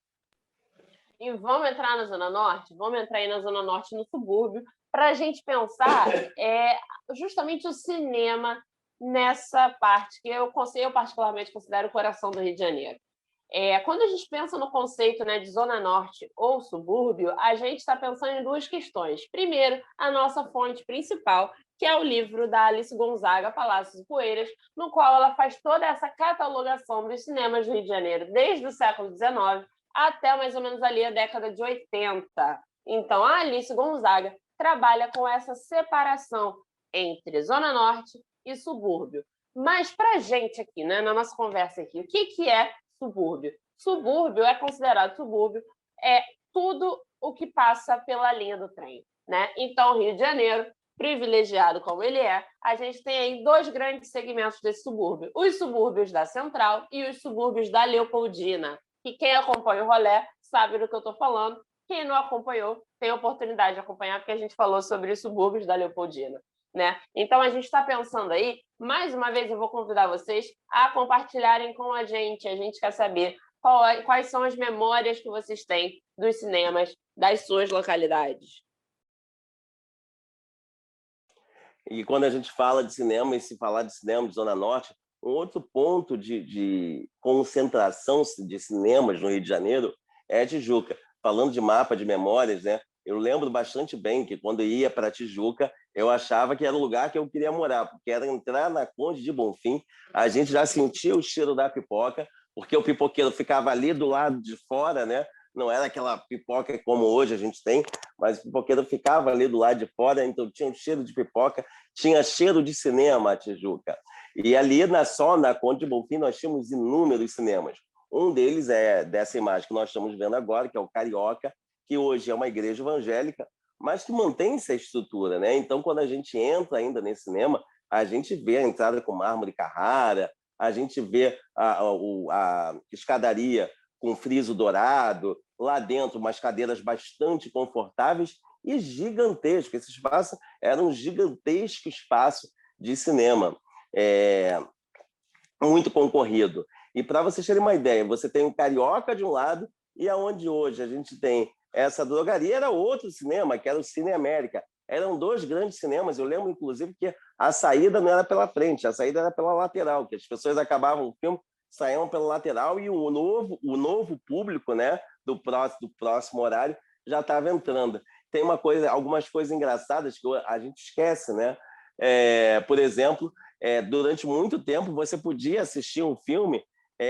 E vamos entrar na Zona Norte? Vamos entrar aí na Zona Norte, no subúrbio, para a gente pensar justamente o cinema nessa parte que eu particularmente considero o coração do Rio de Janeiro. Quando a gente pensa no conceito, né, de zona norte ou subúrbio, a gente está pensando em duas questões. Primeiro, a nossa fonte principal, que é o livro da Alice Gonzaga, Palácios e Poeiras, no qual ela faz toda essa catalogação dos cinemas do Rio de Janeiro, desde o século XIX até mais ou menos ali a década de 80. Então, a Alice Gonzaga trabalha com essa separação entre zona norte e subúrbio. Mas para a gente aqui, né, na nossa conversa aqui, o que é subúrbio? Subúrbio é considerado subúrbio tudo o que passa pela linha do trem, né? Então, Rio de Janeiro, privilegiado como ele é, a gente tem aí dois grandes segmentos desse subúrbio: os subúrbios da Central e os subúrbios da Leopoldina. E quem acompanha o rolê sabe do que eu estou falando. Quem não acompanhou tem a oportunidade de acompanhar, porque a gente falou sobre os subúrbios da Leopoldina, né? Então, a gente está pensando aí, mais uma vez eu vou convidar vocês a compartilharem com a gente. A gente quer saber quais são as memórias que vocês têm dos cinemas das suas localidades. E quando a gente fala de cinema, e se falar de cinema de Zona Norte, um outro ponto de concentração de cinemas no Rio de Janeiro é a Tijuca. Falando de mapa de memórias, né? Eu lembro bastante bem que quando eu ia para Tijuca, eu achava que era o lugar que eu queria morar, porque era entrar na Conde de Bonfim, a gente já sentia o cheiro da pipoca, porque o pipoqueiro ficava ali do lado de fora, né? Não era aquela pipoca como hoje a gente tem, mas o pipoqueiro ficava ali do lado de fora, então tinha um cheiro de pipoca, tinha cheiro de cinema a Tijuca. E ali na Conde de Bonfim nós tínhamos inúmeros cinemas. Um deles é dessa imagem que nós estamos vendo agora, que é o Carioca, que hoje é uma igreja evangélica, mas que mantém essa estrutura, né? Então, quando a gente entra ainda nesse cinema, a gente vê a entrada com mármore Carrara, a gente vê a escadaria com friso dourado, lá dentro umas cadeiras bastante confortáveis e gigantesco. Esse espaço era um gigantesco espaço de cinema, muito concorrido. E para vocês terem uma ideia, você tem o Carioca de um lado e aonde hoje a gente tem essa drogaria era outro cinema, que era o Cine América. Eram dois grandes cinemas. Eu lembro, inclusive, que a saída não era pela frente, a saída era pela lateral, que as pessoas acabavam o filme, saíam pela lateral e o novo público, né, do próximo horário já estava entrando. Tem algumas coisas engraçadas que a gente esquece, né? Por exemplo, durante muito tempo você podia assistir um filme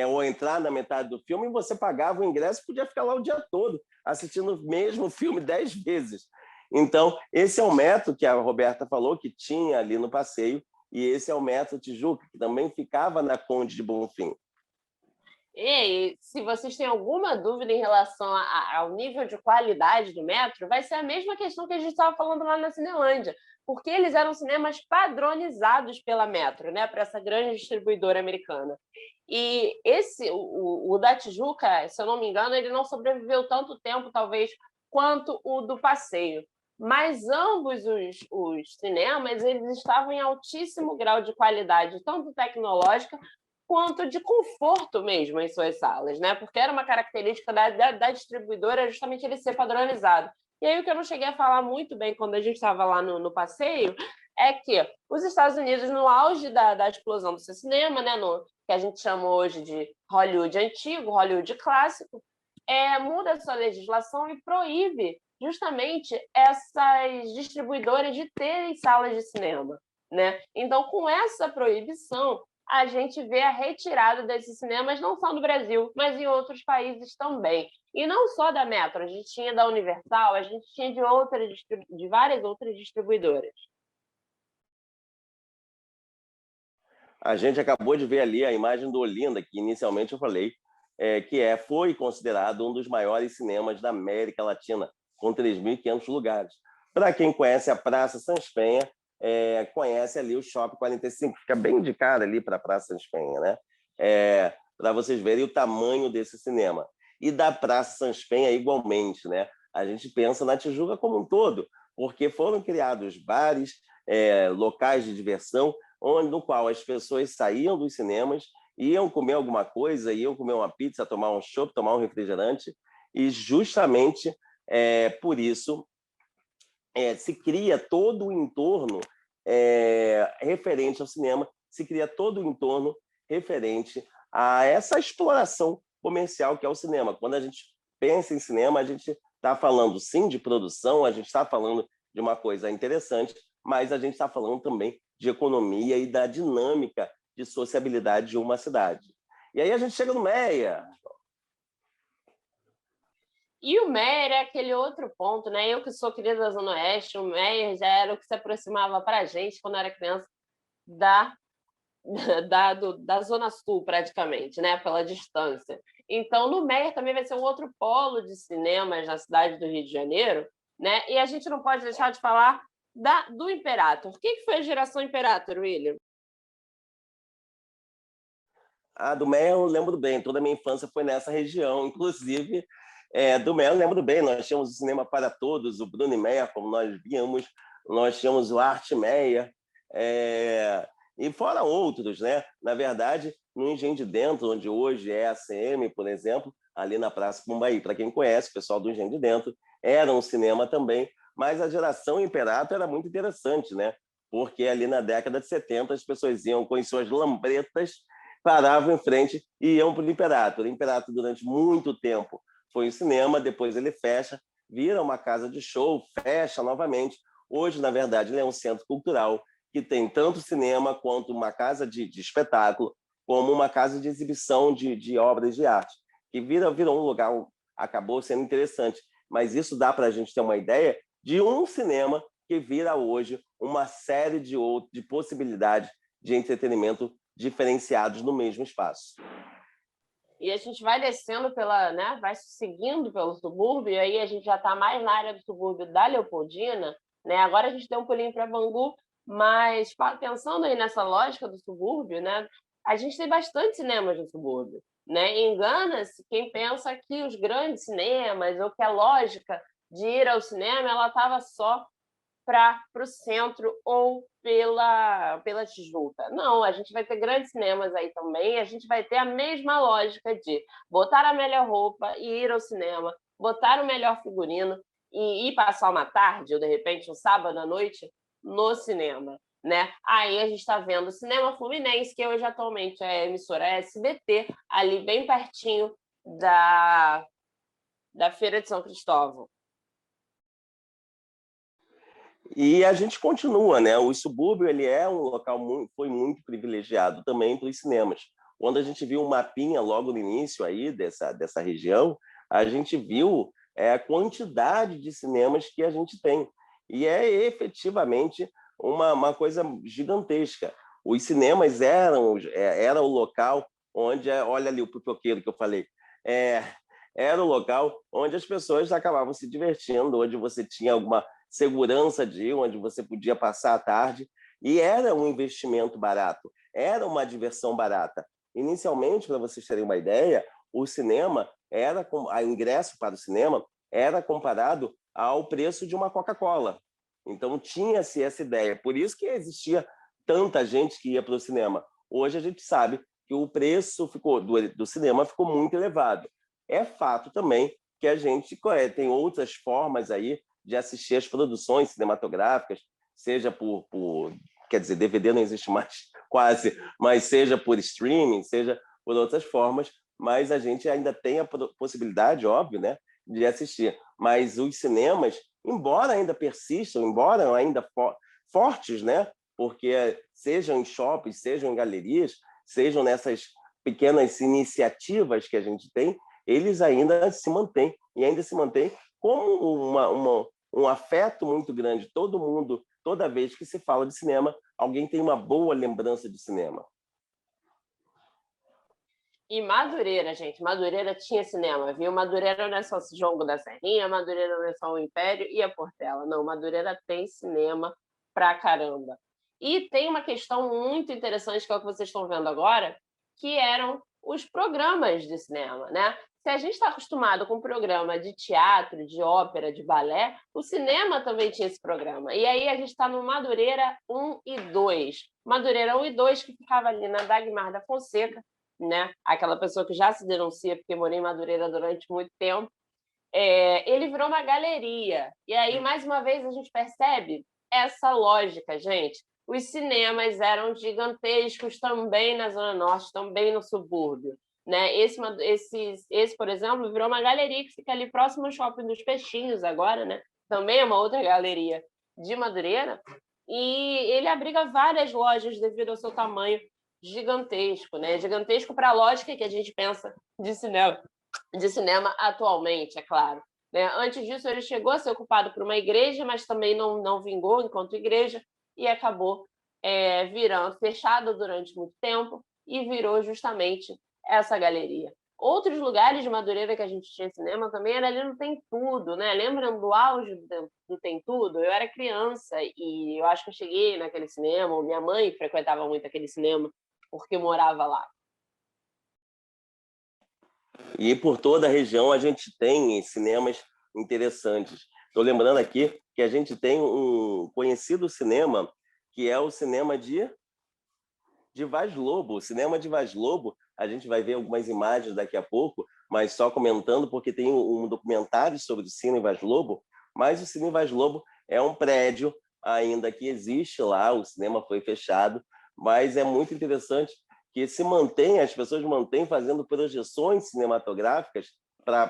ou entrar na metade do filme e você pagava o ingresso e podia ficar lá o dia todo assistindo o mesmo filme 10 vezes. Então, esse é o método que a Roberta falou que tinha ali no passeio, e esse é o método Tijuca, que também ficava na Conde de Bonfim. E se vocês têm alguma dúvida em relação ao nível de qualidade do metro, vai ser a mesma questão que a gente estava falando lá na Cinelândia, porque eles eram cinemas padronizados pela Metro, né, para essa grande distribuidora americana. E o da Tijuca, se eu não me engano, ele não sobreviveu tanto tempo, talvez, quanto o do Passeio. Mas ambos os cinemas eles estavam em altíssimo grau de qualidade, tanto tecnológica quanto de conforto mesmo em suas salas, né? Porque era uma característica da distribuidora justamente ele ser padronizado. E aí o que eu não cheguei a falar muito bem quando a gente estava lá no passeio é que os Estados Unidos, no auge da explosão do seu cinema, né, que a gente chama hoje de Hollywood antigo, Hollywood clássico, muda a sua legislação e proíbe justamente essas distribuidoras de terem salas de cinema, né? Então, com essa proibição, a gente vê a retirada desses cinemas não só no Brasil, mas em outros países também. E não só da Metro, a gente tinha da Universal, a gente tinha de várias outras distribuidoras. A gente acabou de ver ali a imagem do Olinda, que inicialmente eu falei, foi considerado um dos maiores cinemas da América Latina, com 3.500 lugares. Para quem conhece a Praça Sans Penha, conhece ali o Shopping 45, fica bem de cara ali para a Praça Sans Penha, né? Para vocês verem o tamanho desse cinema. E da Praça Sans Penha igualmente, né? A gente pensa na Tijuca como um todo, porque foram criados bares, locais de diversão, no qual as pessoas saíam dos cinemas, iam comer alguma coisa, iam comer uma pizza, tomar um chopp, tomar um refrigerante, e justamente por isso se cria todo o entorno referente ao cinema, se cria todo o entorno referente a essa exploração comercial que é o cinema. Quando a gente pensa em cinema, a gente está falando, sim, de produção, a gente está falando de uma coisa interessante, mas a gente está falando também de economia e da dinâmica de sociabilidade de uma cidade. E aí a gente chega no Meia. E o Meyer é aquele outro ponto, né? Eu que sou querida da Zona Oeste, o Meyer já era o que se aproximava para a gente, quando eu era criança, da Zona Sul, praticamente, né? Pela distância. Então, no Meyer também vai ser um outro polo de cinemas na cidade do Rio de Janeiro, né? E a gente não pode deixar de falar do Imperator. O que foi a geração Imperator, William? Do Meia eu lembro bem, toda a minha infância foi nessa região, inclusive do Meia eu lembro bem, nós tínhamos o Cinema para Todos, o Bruno Meia, como nós víamos, nós tínhamos o Arte Meia, e fora outros, né? Na verdade, no Engenho de Dentro, onde hoje é a CM, por exemplo, ali na Praça Pumbaí, para quem conhece, o pessoal do Engenho de Dentro, era um cinema também, mas a geração Imperato era muito interessante, né? Porque ali na década de 70 as pessoas iam com as suas lambretas, paravam em frente e iam para o Imperator. O Imperator, durante muito tempo, foi um cinema, depois ele fecha, vira uma casa de show, fecha novamente. Hoje, na verdade, ele é um centro cultural que tem tanto cinema quanto uma casa de espetáculo, como uma casa de exibição de obras de arte, que virou um lugar, acabou sendo interessante. Mas isso dá para a gente ter uma ideia de um cinema que vira hoje uma série de possibilidades de entretenimento diferenciados no mesmo espaço. E a gente vai descendo né, vai seguindo pelo subúrbio, e aí a gente já está mais na área do subúrbio da Leopoldina, né? Agora a gente deu um pulinho para Bangu, mas pensando aí nessa lógica do subúrbio, né, a gente tem bastante cinemas no subúrbio, né? Engana-se quem pensa que os grandes cinemas, ou que a lógica de ir ao cinema, ela estava só para o centro ou pela Tijuca. Não, a gente vai ter grandes cinemas aí também, a gente vai ter a mesma lógica de botar a melhor roupa e ir ao cinema, botar o melhor figurino e ir passar uma tarde, ou de repente um sábado à noite, no cinema. Né? Aí a gente está vendo o Cinema Fluminense, que hoje atualmente é a emissora SBT, ali bem pertinho da Feira de São Cristóvão. E a gente continua, né? O subúrbio ele é um local foi muito privilegiado também pelos cinemas. Quando a gente viu um mapinha logo no início aí dessa região, a gente viu a quantidade de cinemas que a gente tem. E é efetivamente uma coisa gigantesca. Os cinemas era o local onde, olha ali o pipoqueiro que eu falei, era o local onde as pessoas acabavam se divertindo, onde você tinha alguma segurança de ir, onde você podia passar a tarde, e era um investimento barato, era uma diversão barata. Inicialmente, para vocês terem uma ideia, o cinema o ingresso para o cinema era comparado ao preço de uma Coca-Cola. Então tinha-se essa ideia, por isso que existia tanta gente que ia para o cinema. Hoje a gente sabe que o preço do cinema ficou muito elevado. É fato também que a gente tem outras formas aí de assistir as produções cinematográficas, seja quer dizer, DVD não existe mais quase, mas seja por streaming, seja por outras formas, mas a gente ainda tem a possibilidade, óbvio, né, de assistir. Mas os cinemas, embora ainda persistam, embora ainda fortes, né, porque sejam em shoppings, sejam em galerias, sejam nessas pequenas iniciativas que a gente tem, eles ainda se mantêm, e ainda se mantêm como um afeto muito grande. Todo mundo, toda vez que se fala de cinema, alguém tem uma boa lembrança de cinema. E Madureira, gente, Madureira tinha cinema, viu? Madureira não é só Jongo da Serrinha, Madureira não é só o Império e a Portela. Não, Madureira tem cinema pra caramba. E tem uma questão muito interessante, que é o que vocês estão vendo agora, que eram os programas de cinema, né? Se a gente está acostumado com programa de teatro, de ópera, de balé, o cinema também tinha esse programa. E aí a gente está no Madureira 1 e 2. Madureira 1 e 2, que ficava ali na Dagmar da Fonseca, né? Aquela pessoa que já se denuncia porque morei em Madureira durante muito tempo. Ele virou uma galeria. E aí, mais uma vez, a gente percebe essa lógica, gente. Os cinemas eram gigantescos também na Zona Norte, também no subúrbio. né? Esse, por exemplo, virou uma galeria que fica ali próximo ao Shopping dos Peixinhos agora, né? Também é uma outra galeria de Madureira, e ele abriga várias lojas devido ao seu tamanho gigantesco, né? Gigantesco para a lógica que a gente pensa de cinema atualmente, é claro. Né? Antes disso, ele chegou a ser ocupado por uma igreja, mas também não vingou enquanto igreja e acabou virando fechado durante muito tempo e virou justamente essa galeria. Outros lugares de Madureira que a gente tinha cinema também era ali no Tem Tudo, né? Lembram do auge do Tem Tudo? Eu era criança e eu acho que eu cheguei naquele cinema, minha mãe frequentava muito aquele cinema porque morava lá. E por toda a região a gente tem cinemas interessantes. Estou lembrando aqui que a gente tem um conhecido cinema, que é o cinema de Vaz Lobo. O cinema de Vaz Lobo, a gente vai ver algumas imagens daqui a pouco, mas só comentando, porque tem um documentário sobre o Cine Vaz Lobo, mas o Cine Vaz Lobo é um prédio ainda que existe lá, o cinema foi fechado, mas é muito interessante que as pessoas mantêm fazendo projeções cinematográficas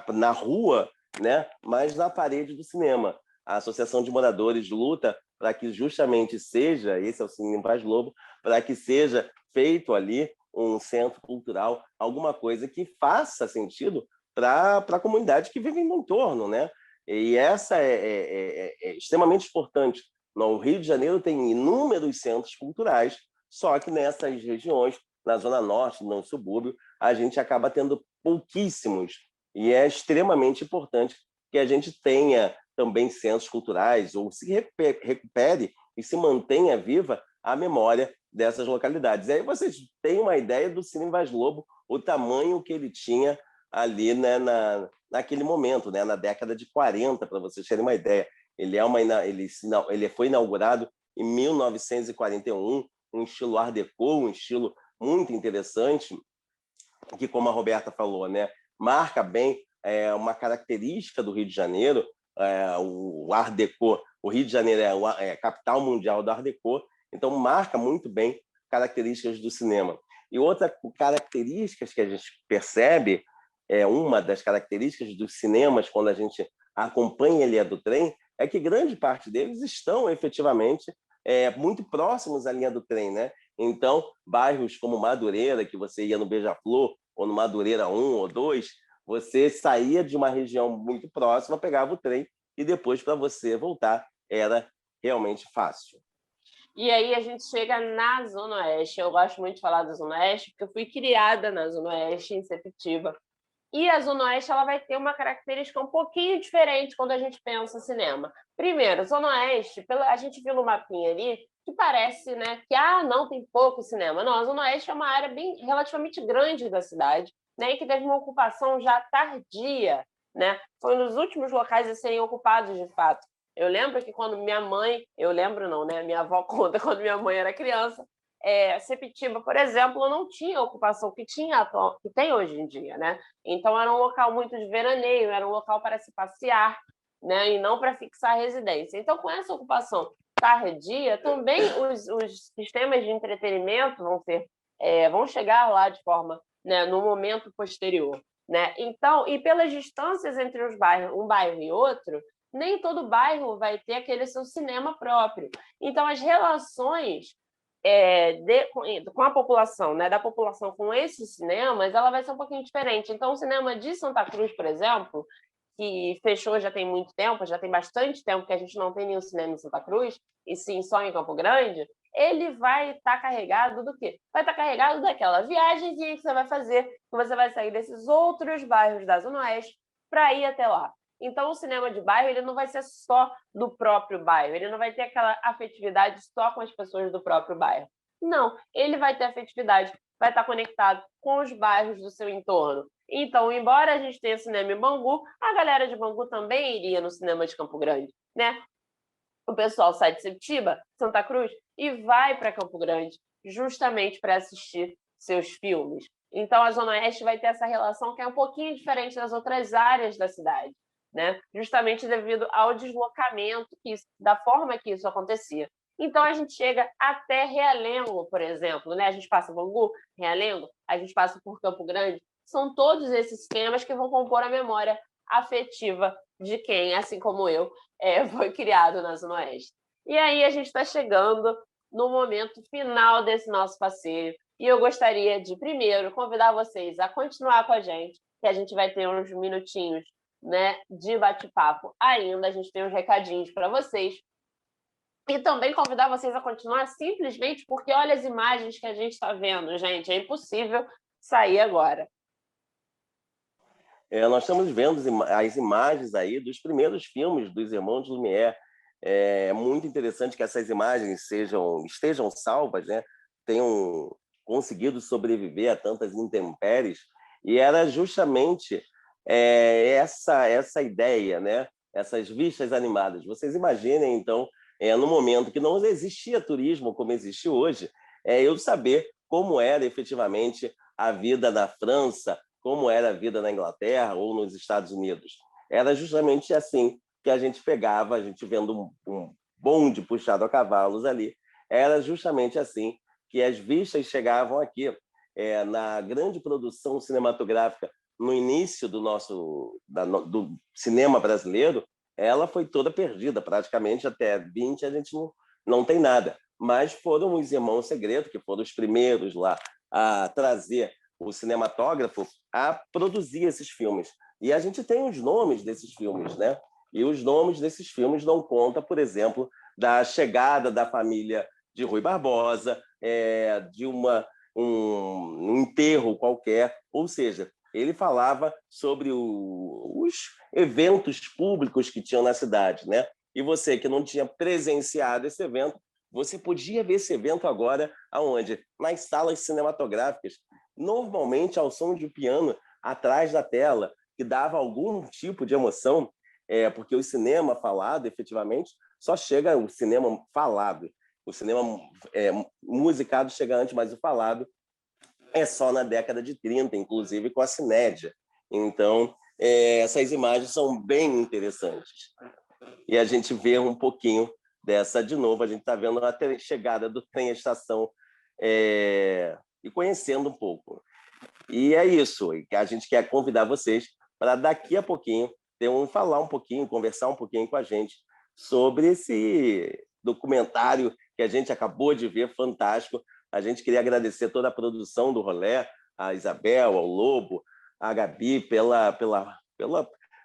na rua, né? Mas na parede do cinema. A Associação de Moradores luta para que justamente seja, esse é o Cine Vaz Lobo, para que seja feito ali um centro cultural, alguma coisa que faça sentido para a comunidade que vive no entorno, né? E essa é extremamente importante. No Rio de Janeiro tem inúmeros centros culturais, só que nessas regiões, na Zona Norte, no subúrbio, a gente acaba tendo pouquíssimos. E é extremamente importante que a gente tenha também centros culturais, ou se recupere e se mantenha viva a memória dessas localidades. E aí vocês têm uma ideia do Cine Vaz Lobo, o tamanho que ele tinha ali, né, naquele momento, né, na década de 40, para vocês terem uma ideia. Ele foi inaugurado em 1941, um estilo Art Deco, um estilo muito interessante, que, como a Roberta falou, né, marca bem uma característica do Rio de Janeiro, o Art Deco. O Rio de Janeiro é a capital mundial do Art Deco, então marca muito bem características do cinema. E outra característica que a gente percebe, uma das características dos cinemas, quando a gente acompanha a linha do trem, é que grande parte deles estão efetivamente muito próximos à linha do trem, né? Então, bairros como Madureira, que você ia no Beija-Flor, ou no Madureira 1 ou 2, você saía de uma região muito próxima, pegava o trem, e depois, para você voltar, era realmente fácil. E aí a gente chega na Zona Oeste. Eu gosto muito de falar da Zona Oeste, porque eu fui criada na Zona Oeste, em Sepetiba. E a Zona Oeste ela vai ter uma característica um pouquinho diferente quando a gente pensa cinema. Primeiro, Zona Oeste, a gente viu no mapinha ali, que parece, né, que não tem pouco cinema. Não, a Zona Oeste é uma área relativamente grande da cidade, né, e que teve uma ocupação já tardia, né? Foi um dos últimos locais a serem ocupados de fato. Eu lembro que quando minha mãe, eu lembro não, né? Minha avó conta quando minha mãe era criança, Sepetiba, por exemplo, não tinha a ocupação que tem hoje em dia, né? Então era um local muito de veraneio, era um local para se passear, né? E não para fixar residência. Então, com essa ocupação tardia, também os sistemas de entretenimento vão chegar lá de forma, né, no momento posterior, né? Então, e pelas distâncias entre um bairro e outro, nem todo bairro vai ter aquele seu cinema próprio. Então, as relações com a população, né, da população com esses cinemas, ela vai ser um pouquinho diferente. Então, o cinema de Santa Cruz, por exemplo, que fechou já tem muito tempo, já tem bastante tempo que a gente não tem nenhum cinema em Santa Cruz, e sim só em Campo Grande, ele vai estar carregado do quê? Vai estar carregado daquela viagemzinha que você vai fazer, que você vai sair desses outros bairros da Zona Oeste para ir até lá. Então, o cinema de bairro ele não vai ser só do próprio bairro, ele não vai ter aquela afetividade só com as pessoas do próprio bairro. Não, ele vai ter afetividade, vai estar conectado com os bairros do seu entorno. Então, embora a gente tenha cinema em Bangu, a galera de Bangu também iria no cinema de Campo Grande, né? O pessoal sai de Sepetiba, Santa Cruz, e vai para Campo Grande, justamente para assistir seus filmes. Então, a Zona Oeste vai ter essa relação que é um pouquinho diferente das outras áreas da cidade, né? Justamente devido ao deslocamento da forma que isso acontecia. Então, a gente chega até Realengo, por exemplo, né? A gente passa Bangu, Realengo, a gente passa por Campo Grande, são todos esses esquemas que vão compor a memória afetiva de quem, assim como eu, foi criado na Zona Oeste. E aí a gente está chegando no momento final desse nosso passeio, e eu gostaria de, primeiro, convidar vocês a continuar com a gente, que a gente vai ter uns minutinhos, né, de bate-papo ainda, a gente tem uns recadinhos para vocês, e também convidar vocês a continuar simplesmente porque olha as imagens que a gente está vendo, gente, é impossível sair agora. Nós estamos vendo as imagens aí dos primeiros filmes dos irmãos Lumière. É muito interessante que essas imagens estejam salvas, né? Tenham conseguido sobreviver a tantas intempéries. E era justamente essa ideia, né? Essas vistas animadas. Vocês imaginem, então, no momento que não existia turismo como existe hoje, eu saber como era efetivamente a vida na França, como era a vida na Inglaterra ou nos Estados Unidos. Era justamente assim que a gente pegava, a gente vendo um bonde puxado a cavalos ali, era justamente assim que as vistas chegavam aqui. Na grande produção cinematográfica, no início do cinema brasileiro, ela foi toda perdida, praticamente até 20 a gente não tem nada. Mas foram os Irmãos Segredo, que foram os primeiros lá a trazer o cinematógrafo a produzir esses filmes. E a gente tem os nomes desses filmes, né? E os nomes desses filmes dão conta, por exemplo, da chegada da família de Rui Barbosa, de um enterro qualquer, ou seja, ele falava sobre os eventos públicos que tinham na cidade, né? E você que não tinha presenciado esse evento, você podia ver esse evento agora aonde? Nas salas cinematográficas, normalmente ao som de piano atrás da tela, que dava algum tipo de emoção, porque o cinema falado, efetivamente, só chega o cinema falado. O cinema musicado chega antes, mas o falado é só na década de 30, inclusive com a Cinédia. Então, essas imagens são bem interessantes. E a gente vê um pouquinho dessa de novo. A gente está vendo a chegada do trem à estação e conhecendo um pouco. E é isso. A gente quer convidar vocês para daqui a pouquinho falar um pouquinho, conversar um pouquinho com a gente sobre esse documentário que a gente acabou de ver, fantástico. A gente queria agradecer toda a produção do Rolê, a Isabel, ao Lobo, a Gabi,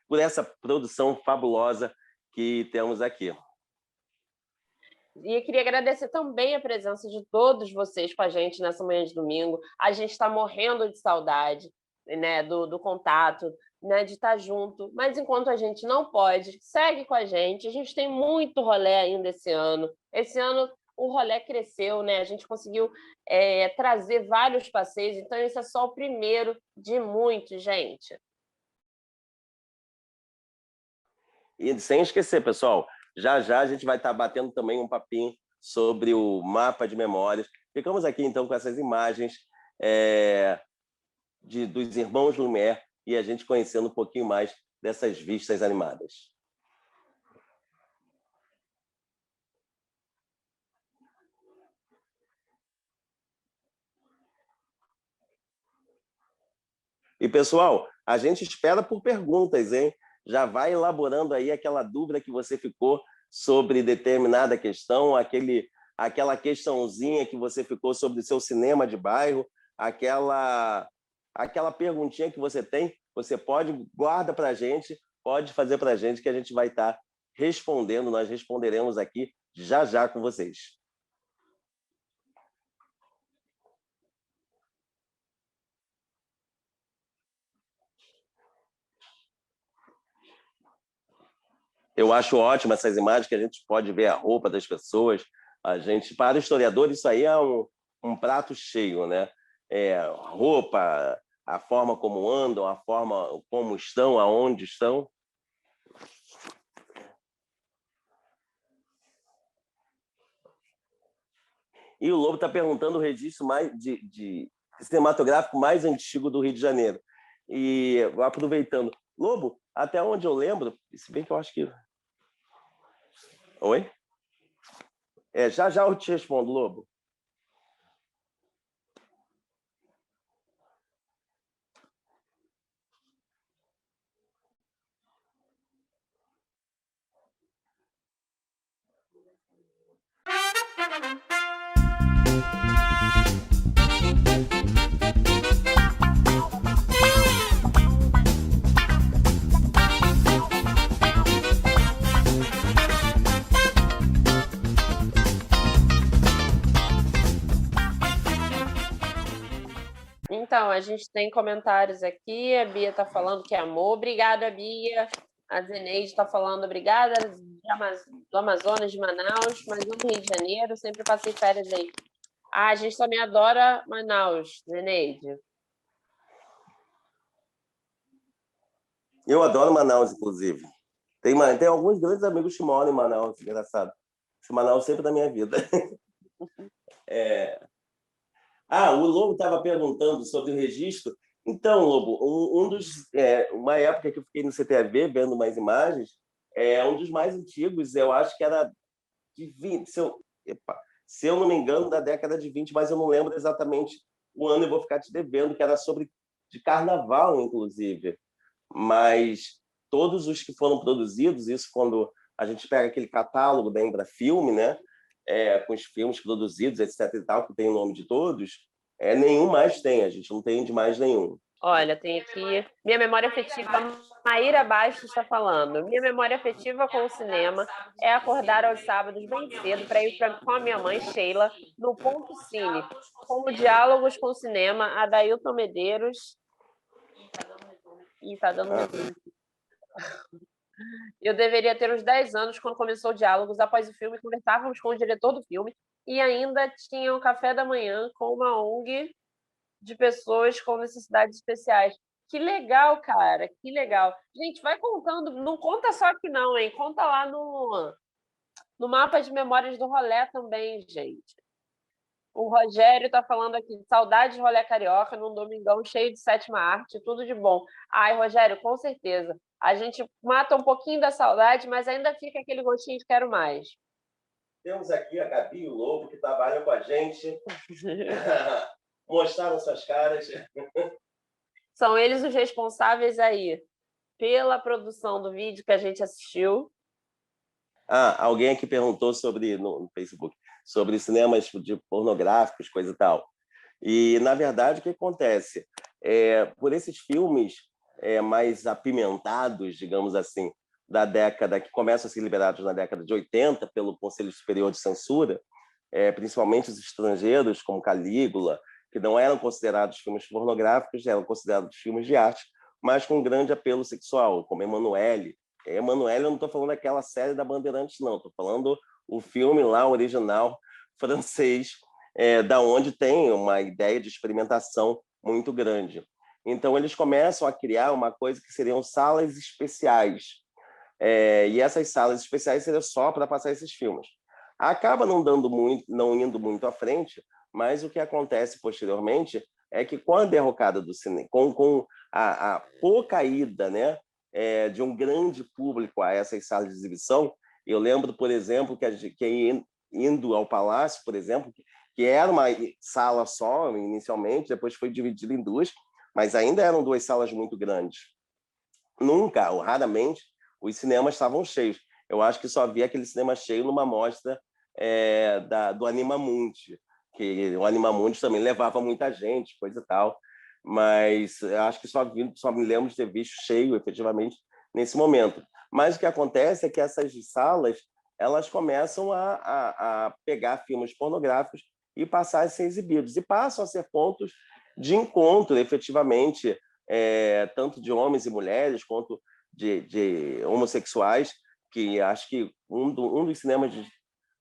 por essa produção fabulosa que temos aqui. E eu queria agradecer também a presença de todos vocês com a gente nessa manhã de domingo. A gente está morrendo de saudade, né, do contato, né, de estar junto. Mas enquanto a gente não pode, segue com a gente. A gente tem muito rolê ainda esse ano. Esse ano o rolê cresceu, né? A gente conseguiu trazer vários passeios. Então, esse é só o primeiro de muitos, gente. E sem esquecer, pessoal, já a gente vai estar batendo também um papinho sobre o mapa de memórias. Ficamos aqui, então, com essas imagens dos irmãos Lumière e a gente conhecendo um pouquinho mais dessas vistas animadas. E, pessoal, a gente espera por perguntas, hein? Já vai elaborando aí aquela dúvida que você ficou sobre determinada questão, aquela questãozinha que você ficou sobre o seu cinema de bairro, aquela perguntinha que você tem, você guarda para a gente, pode fazer para a gente que a gente vai estar respondendo, nós responderemos aqui já com vocês. Eu acho ótimo essas imagens que a gente pode ver a roupa das pessoas. Para o historiador, isso aí é um prato cheio, né? A roupa, a forma como andam, a forma como estão, aonde estão. E o Lobo está perguntando o registro de cinematográfico mais antigo do Rio de Janeiro. E aproveitando, Lobo, até onde eu lembro, se bem que eu acho que... Oi? Já eu te respondo, Lobo. Então, a gente tem comentários aqui. A Bia está falando que amou. Obrigada, Bia. A Zeneide está falando obrigada do Amazonas, de Manaus, mas no Rio de Janeiro. Sempre passei férias aí. Ah, a gente também adora Manaus, Zeneide. Eu adoro Manaus, inclusive. Tem alguns grandes amigos que moram em Manaus, engraçado. Esse Manaus sempre da minha vida. O Lobo estava perguntando sobre o registro. Então, Lobo, uma época que eu fiquei no CTAV vendo umas imagens, um dos mais antigos, eu acho que era de 20, se eu não me engano, da década de 20, mas eu não lembro exatamente o ano, eu vou ficar te devendo, que era de carnaval, inclusive. Mas todos os que foram produzidos, isso quando a gente pega aquele catálogo da Embrafilme, né? Com os filmes produzidos, etc. e tal, que tem o nome de todos, nenhum mais tem, a gente não tem de mais nenhum. Olha, tem aqui. Minha memória afetiva, Maíra Bastos está falando. Minha memória afetiva com o cinema é acordar aos sábados bem cedo para ir com a minha mãe, Sheila, no Ponto Cine. Como diálogos com o cinema, Adailton Medeiros. Ih, tá dando resumo. Eu deveria ter uns 10 anos quando começou Diálogos. Após o filme, conversávamos com o diretor do filme e ainda tinha um café da manhã com uma ONG de pessoas com necessidades especiais. Que legal, cara, que legal. Gente, vai contando, não conta só aqui não, hein? Conta lá no mapa de memórias do rolê também, gente. O Rogério está falando aqui, saudade de rolê carioca, num domingão cheio de sétima arte, tudo de bom. Ai, Rogério, com certeza. A gente mata um pouquinho da saudade, mas ainda fica aquele gostinho de quero mais. Temos aqui a Gabi e o Lobo, que trabalham com a gente. Mostraram suas caras. São eles os responsáveis aí pela produção do vídeo que a gente assistiu. Alguém aqui perguntou no Facebook sobre cinemas de pornográficos, coisa e tal. E, na verdade, o que acontece? Por esses filmes mais apimentados, digamos assim, da década, que começam a ser liberados na década de 80 pelo Conselho Superior de Censura, principalmente os estrangeiros, como Calígula, que não eram considerados filmes pornográficos, eram considerados filmes de arte, mas com grande apelo sexual, como Emanuele. Emanuele, eu não estou falando daquela série da Bandeirantes, não. Estou falando o filme lá, original, francês, da onde tem uma ideia de experimentação muito grande. Então, eles começam a criar uma coisa que seriam salas especiais. E essas salas especiais seriam só para passar esses filmes. Acaba não indo muito à frente, mas o que acontece posteriormente é que com a derrocada do cinema, com a pouca ida, né, de um grande público a essas salas de exibição, eu lembro, por exemplo, que indo ao Palácio, por exemplo, que era uma sala só inicialmente, depois foi dividida em duas, mas ainda eram duas salas muito grandes. Nunca, ou raramente, os cinemas estavam cheios. Eu acho que só havia aquele cinema cheio numa mostra do Animamundi, que o Animamundi também levava muita gente, coisa e tal, mas eu acho que só me lembro de ter visto cheio, efetivamente, nesse momento. Mas o que acontece é que essas salas elas começam a pegar filmes pornográficos e passar a ser exibidos, e passam a ser pontos de encontro, efetivamente, tanto de homens e mulheres, quanto de homossexuais, que acho que um dos cinemas,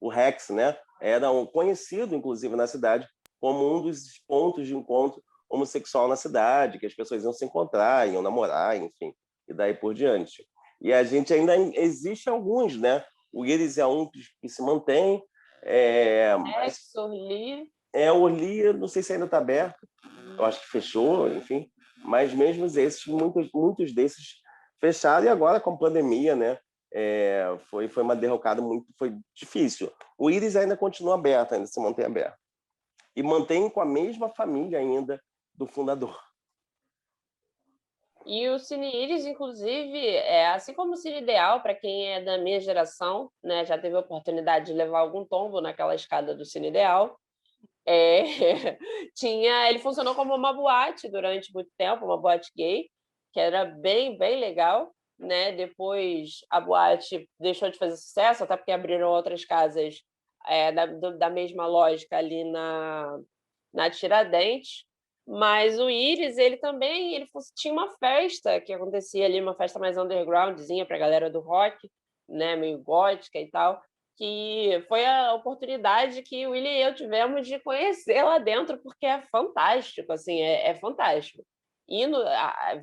o Rex, né, era conhecido, inclusive, na cidade, como um dos pontos de encontro homossexual na cidade, que as pessoas iam se encontrar, iam namorar, enfim, e daí por diante. E a gente ainda existe alguns, né? O Íris é um que se mantém. O Orly, não sei se ainda está aberto, eu acho que fechou, enfim. Mas mesmo esses, muitos desses fecharam, e agora com a pandemia, né? Foi uma derrocada foi difícil. O Íris ainda continua aberto, ainda se mantém aberto. E mantém com a mesma família ainda do fundador. E o Cine Iris, inclusive, assim como o Cine Ideal, para quem é da minha geração, né, já teve a oportunidade de levar algum tombo naquela escada do Cine Ideal, é, ele funcionou como uma boate durante muito tempo, uma boate gay, que era bem, bem legal, né? Depois a boate deixou de fazer sucesso, até porque abriram outras casas da mesma lógica ali na Tiradentes. Mas o Iris, ele também tinha uma festa que acontecia ali, uma festa mais undergroundzinha para a galera do rock, né? Meio gótica e tal, que foi a oportunidade que o William e eu tivemos de conhecer lá dentro, porque é fantástico, assim, é fantástico.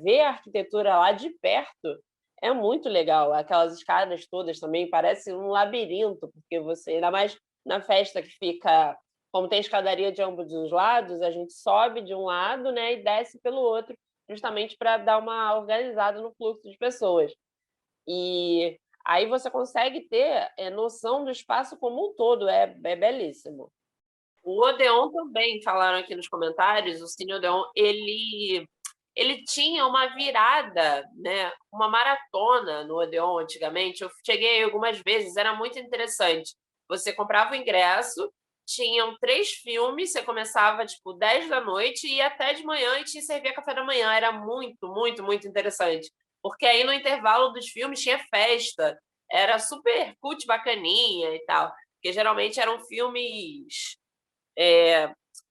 Ver a arquitetura lá de perto é muito legal. Aquelas escadas todas também parecem um labirinto, porque você, ainda mais na festa que fica, como tem escadaria de ambos os lados, a gente sobe de um lado, né, e desce pelo outro, justamente para dar uma organizada no fluxo de pessoas. E aí você consegue ter noção do espaço como um todo, é belíssimo. O Odeon também, falaram aqui nos comentários, o Cine Odeon, ele tinha uma virada, né, uma maratona no Odeon antigamente. Eu cheguei algumas vezes, era muito interessante. Você comprava o ingresso, tinham 3 filmes, você começava tipo 10 da noite e ia até de manhã e te servia café da manhã. Era muito, muito, muito interessante. Porque aí no intervalo dos filmes tinha festa, era super cult bacaninha e tal. Porque geralmente eram filmes.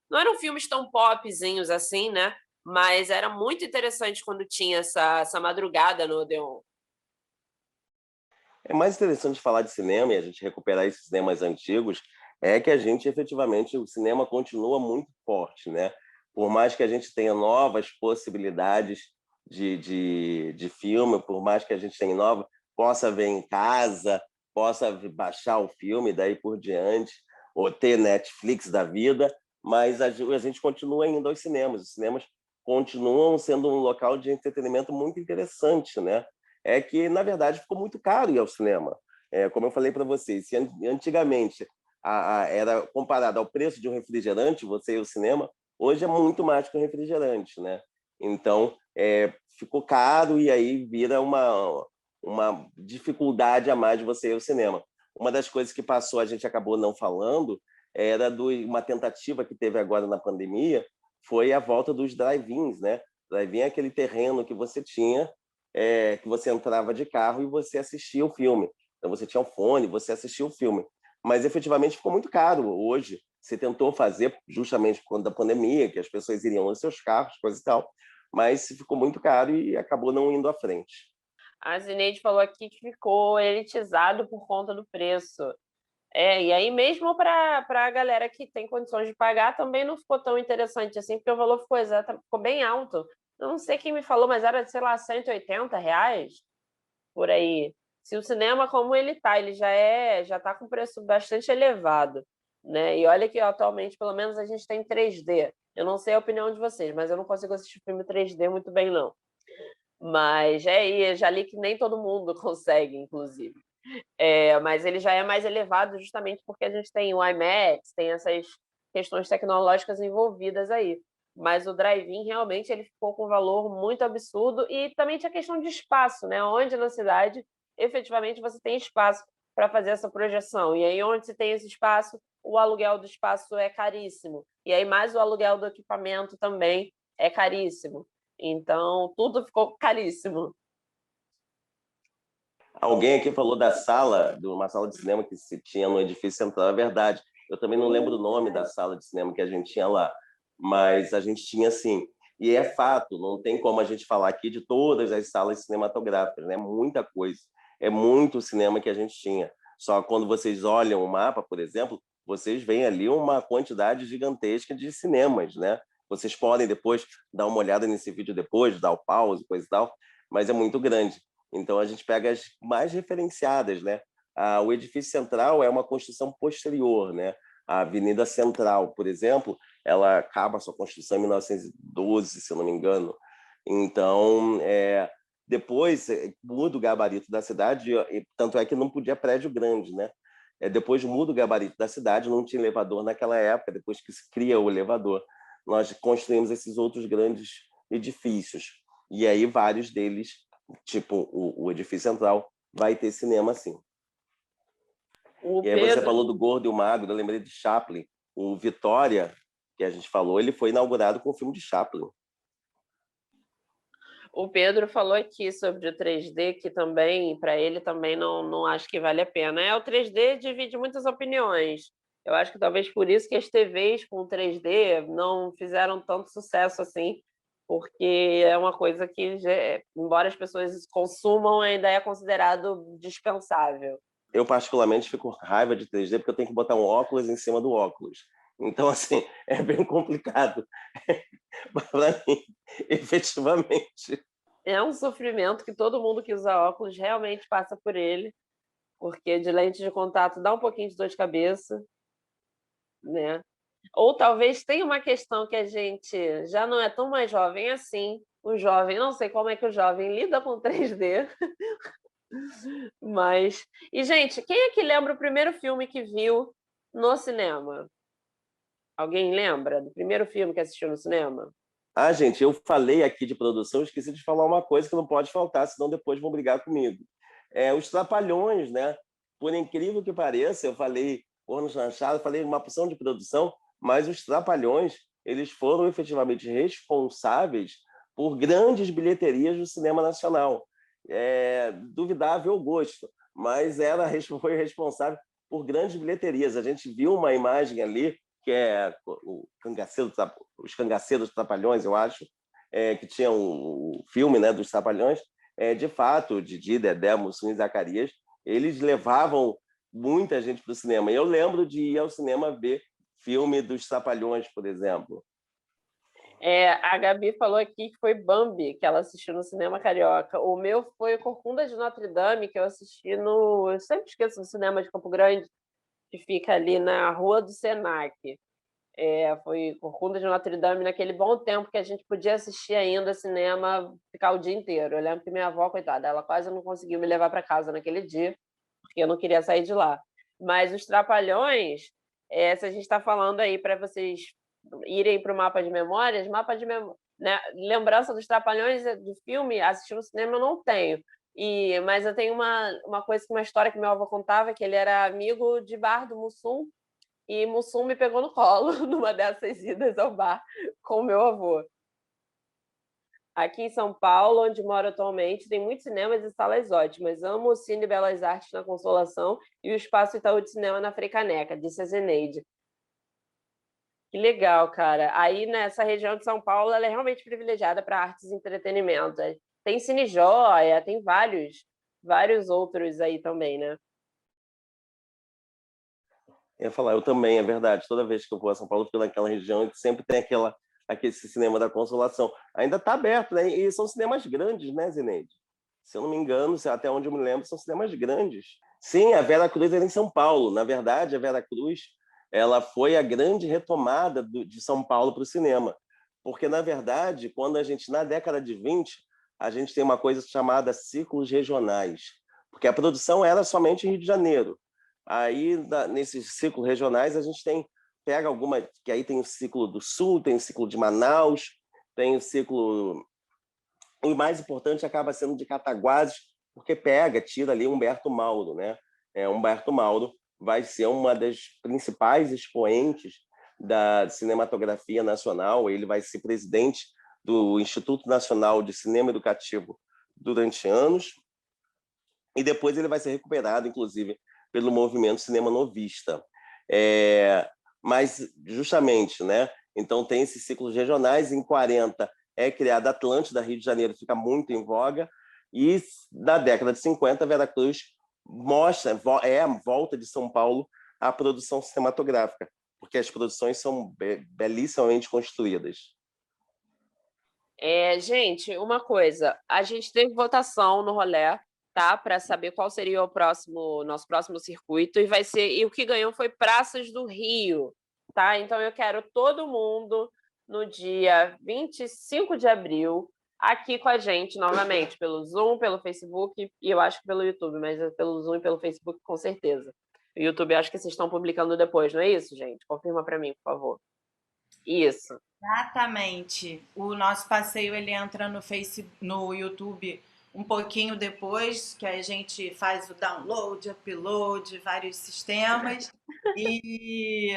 Não eram filmes tão popzinhos assim, né? Mas era muito interessante quando tinha essa madrugada no Odeon. É mais interessante falar de cinema e a gente recuperar esses cinemas antigos é que a gente efetivamente o cinema continua muito forte, né? Por mais que a gente tenha novas possibilidades de filme, por mais que a gente tenha nova, possa ver em casa, possa baixar o filme daí por diante, ou ter Netflix da vida, mas a gente continua indo aos cinemas. Os cinemas continuam sendo um local de entretenimento muito interessante, né? É que, na verdade, ficou muito caro ir ao cinema. Como eu falei para vocês, se antigamente era comparado ao preço de um refrigerante, você ir ao cinema, hoje é muito mais que um refrigerante, né? Então, ficou caro e aí vira uma dificuldade a mais de você ir ao cinema. Uma das coisas que passou, a gente acabou não falando, era uma tentativa que teve agora na pandemia, foi a volta dos drive-ins, né? Drive-in é aquele terreno que você tinha que você entrava de carro e você assistia o filme. Então você tinha um fone, você assistia o filme. Mas efetivamente ficou muito caro hoje. Você tentou fazer justamente por conta da pandemia, que as pessoas iriam nos seus carros, coisa e tal, mas ficou muito caro e acabou não indo à frente. A Zineide falou aqui que ficou elitizado por conta do preço. E aí mesmo para a galera que tem condições de pagar também não ficou tão interessante assim, porque o valor ficou bem alto. Eu não sei quem me falou, mas era, sei lá, R$ 180 por aí. Se o cinema como ele já tá com preço bastante elevado, né? E olha que atualmente pelo menos a gente tem 3D. Eu não sei a opinião de vocês, mas eu não consigo assistir filme 3D muito bem não. Mas já li que nem todo mundo consegue, inclusive. Mas ele já é mais elevado justamente porque a gente tem o IMAX, tem essas questões tecnológicas envolvidas aí. Mas o drive-in realmente ele ficou com um valor muito absurdo e também tinha questão de espaço, né? Onde na cidade efetivamente você tem espaço para fazer essa projeção. E aí onde você tem esse espaço, o aluguel do espaço é caríssimo. E aí mais o aluguel do equipamento também é caríssimo. Então tudo ficou caríssimo. Alguém aqui falou da sala, de uma sala de cinema que se tinha no edifício central, é verdade. Eu também não lembro o nome da sala de cinema que a gente tinha lá, mas a gente tinha sim. E é fato, não tem como a gente falar aqui de todas as salas cinematográficas, né? Muita coisa. É muito cinema que a gente tinha. Só quando vocês olham o mapa, por exemplo, vocês veem ali uma quantidade gigantesca de cinemas, né? Vocês podem depois dar uma olhada nesse vídeo depois, dar o pause, coisa e tal, mas é muito grande. Então a gente pega as mais referenciadas, né? O edifício central é uma construção posterior, né? A Avenida Central, por exemplo, ela acaba a sua construção em 1912, se eu não me engano. Então, depois muda o gabarito da cidade, e tanto é que não podia prédio grande, né? Depois muda o gabarito da cidade, não tinha elevador naquela época, depois que se cria o elevador, nós construímos esses outros grandes edifícios. E aí vários deles, tipo o Edifício Central, vai ter cinema sim. E aí você falou do Gordo e o Magro, eu lembrei de Chaplin. O Vitória, que a gente falou, ele foi inaugurado com o filme de Chaplin. O Pedro falou aqui sobre o 3D, que também, para ele, também não acho que vale a pena. O 3D divide muitas opiniões. Eu acho que talvez por isso que as TVs com 3D não fizeram tanto sucesso assim, porque é uma coisa que, embora as pessoas consumam, ainda é considerado dispensável. Eu, particularmente, fico com raiva de 3D porque eu tenho que botar um óculos em cima do óculos. Então, assim, é bem complicado para mim, efetivamente. É um sofrimento que todo mundo que usa óculos realmente passa por ele, porque de lente de contato dá um pouquinho de dor de cabeça, né? Ou talvez tenha uma questão que a gente já não é tão mais jovem assim. O jovem, não sei como é que o jovem lida com 3D, mas... E, gente, quem é que lembra o primeiro filme que viu no cinema? Alguém lembra do primeiro filme que assistiu no cinema? Ah, gente, eu falei aqui de produção, esqueci de falar uma coisa que não pode faltar, senão depois vão brigar comigo. Os Trapalhões, né? Por incrível que pareça, eu falei Porno Chanchado, falei uma porção de produção, mas os Trapalhões, eles foram efetivamente responsáveis por grandes bilheterias do cinema nacional. Duvidável o gosto, mas foi responsável por grandes bilheterias. A gente viu uma imagem ali, que é os Cangaceiros Trapalhões, eu acho, que tinha o filme, né, dos Trapalhões. De fato, Didi, Dedé, Mussum e Zacarias, eles levavam muita gente para o cinema. Eu lembro de ir ao cinema ver filme dos Trapalhões, por exemplo. A Gabi falou aqui que foi Bambi, que ela assistiu no cinema carioca. O meu foi Corcunda de Notre Dame, que eu assisti no... Eu sempre esqueço do cinema de Campo Grande, que fica ali na Rua do Senac. Foi Corcunda de Notre Dame naquele bom tempo que a gente podia assistir ainda cinema, ficar o dia inteiro. Eu lembro que minha avó, coitada, ela quase não conseguiu me levar para casa naquele dia, porque eu não queria sair de lá. Mas os Trapalhões, se a gente está falando aí para vocês irem para o mapa de memórias, né? Lembrança dos Trapalhões do filme, assistir no cinema eu não tenho. Mas eu tenho uma história que meu avô contava, que ele era amigo de bar do Mussum, e Mussum me pegou no colo numa dessas idas ao bar com o meu avô. Aqui em São Paulo, onde moro atualmente, tem muitos cinemas e salas ótimas. Amo o Cine Belas Artes na Consolação e o Espaço Itaú de Cinema na Freicaneca, disse a Zeneide. Que legal, cara. Aí, nessa região de São Paulo, ela é realmente privilegiada para artes e entretenimento. Tem Cine Joia, tem vários outros aí também, né? Eu ia falar, eu também, é verdade. Toda vez que eu vou a São Paulo, eu fico naquela região, sempre tem aquele cinema da Consolação. Ainda está aberto, né? E são cinemas grandes, né, Zineide? Se eu não me engano, até onde eu me lembro, são cinemas grandes. Sim, a Vera Cruz era em São Paulo. Na verdade, a Vera Cruz ela foi a grande retomada de São Paulo para o cinema. Porque, na verdade, na década de 20, a gente tem uma coisa chamada ciclos regionais. Porque a produção era somente em Rio de Janeiro. Aí, nesses ciclos regionais, a gente pega alguma, que aí tem o ciclo do Sul, tem o ciclo de Manaus, tem o ciclo... O mais importante acaba sendo de Cataguases, porque tira ali Humberto Mauro, né? Humberto Mauro vai ser uma das principais expoentes da cinematografia nacional. Ele vai ser presidente do Instituto Nacional de Cinema Educativo durante anos, e depois ele vai ser recuperado, inclusive, pelo movimento Cinema Novista. Mas, justamente, né? Então, tem esses ciclos regionais. Em 40, é criada Atlântida, Rio de Janeiro fica muito em voga. E, na década de 50, Veracruz é a volta de São Paulo à produção cinematográfica, porque as produções são belíssimamente construídas. Gente, uma coisa. A gente teve votação no Rolê, tá? Para saber qual seria nosso próximo circuito, e o que ganhou foi Praças do Rio, tá? Então eu quero todo mundo no dia 25 de abril aqui com a gente novamente, pelo Zoom, pelo Facebook e eu acho que pelo YouTube, mas pelo Zoom e pelo Facebook com certeza. O YouTube eu acho que vocês estão publicando depois, não é isso, gente? Confirma para mim, por favor. Isso. Exatamente. O nosso passeio ele entra no YouTube um pouquinho depois que a gente faz o download, upload, vários sistemas. E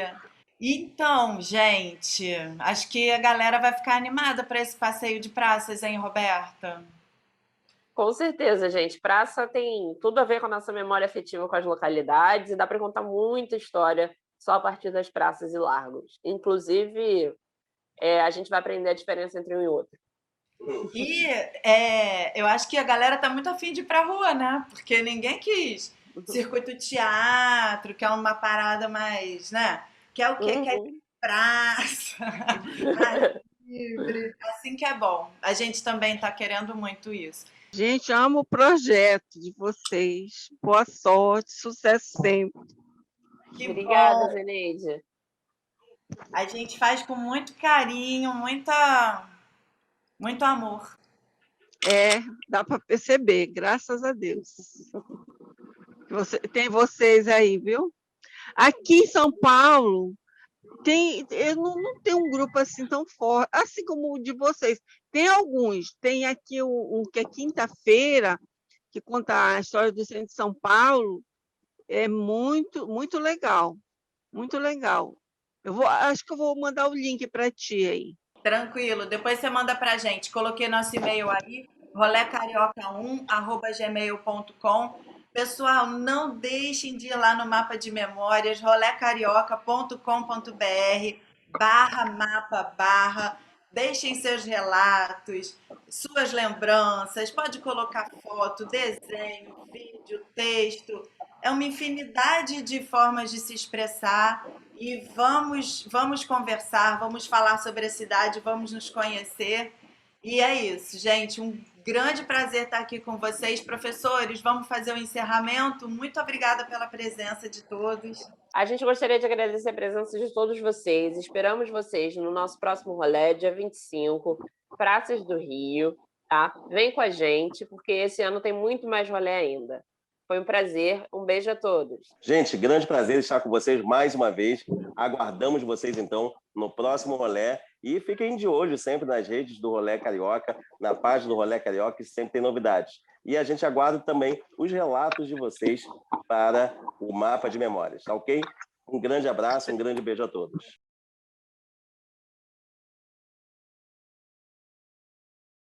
então, gente, acho que a galera vai ficar animada para esse passeio de praças, hein, Roberta? Com certeza, gente. Praça tem tudo a ver com a nossa memória afetiva com as localidades e dá para contar muita história só a partir das praças e largos. Inclusive, a gente vai aprender a diferença entre um e outro. E eu acho que a galera tá muito afim de ir pra rua, né? Porque ninguém quis circuito teatro, que é uma parada mais, né? Que é o quê? Quer ir Uhum. pra praça, mais livre. Assim que é bom. A gente também tá querendo muito isso. Gente, amo o projeto de vocês. Boa sorte, sucesso sempre. Que Obrigada, bom. Zeneide. A gente faz com muito carinho, muito amor. Dá para perceber, graças a Deus. Tem vocês aí, viu? Aqui em São Paulo, eu não tenho um grupo assim tão forte, assim como o de vocês. Tem alguns. Tem aqui um que é quinta-feira, que conta a história do centro de São Paulo. É muito, muito legal. Muito legal. Acho que eu vou mandar o link para ti aí. Tranquilo. Depois você manda pra gente. Coloquei nosso e-mail aí, rolecarioca1@gmail.com. Pessoal, não deixem de ir lá no mapa de memórias, rolecarioca.com.br/mapa/. Deixem seus relatos, suas lembranças. Pode colocar foto, desenho, vídeo, texto. É uma infinidade de formas de se expressar e vamos conversar, vamos falar sobre a cidade, vamos nos conhecer. E é isso, gente. Um grande prazer estar aqui com vocês. Professores, vamos fazer o encerramento. Muito obrigada pela presença de todos. A gente gostaria de agradecer a presença de todos vocês. Esperamos vocês no nosso próximo rolê, dia 25, Praças do Rio, tá? Vem com a gente, porque esse ano tem muito mais rolê ainda. Foi um prazer. Um beijo a todos. Gente, grande prazer estar com vocês mais uma vez. Aguardamos vocês, então, no próximo rolê. E fiquem de olho sempre nas redes do Rolê Carioca, na página do Rolê Carioca, que sempre tem novidades. E a gente aguarda também os relatos de vocês para o mapa de memórias, tá ok? Um grande abraço, um grande beijo a todos.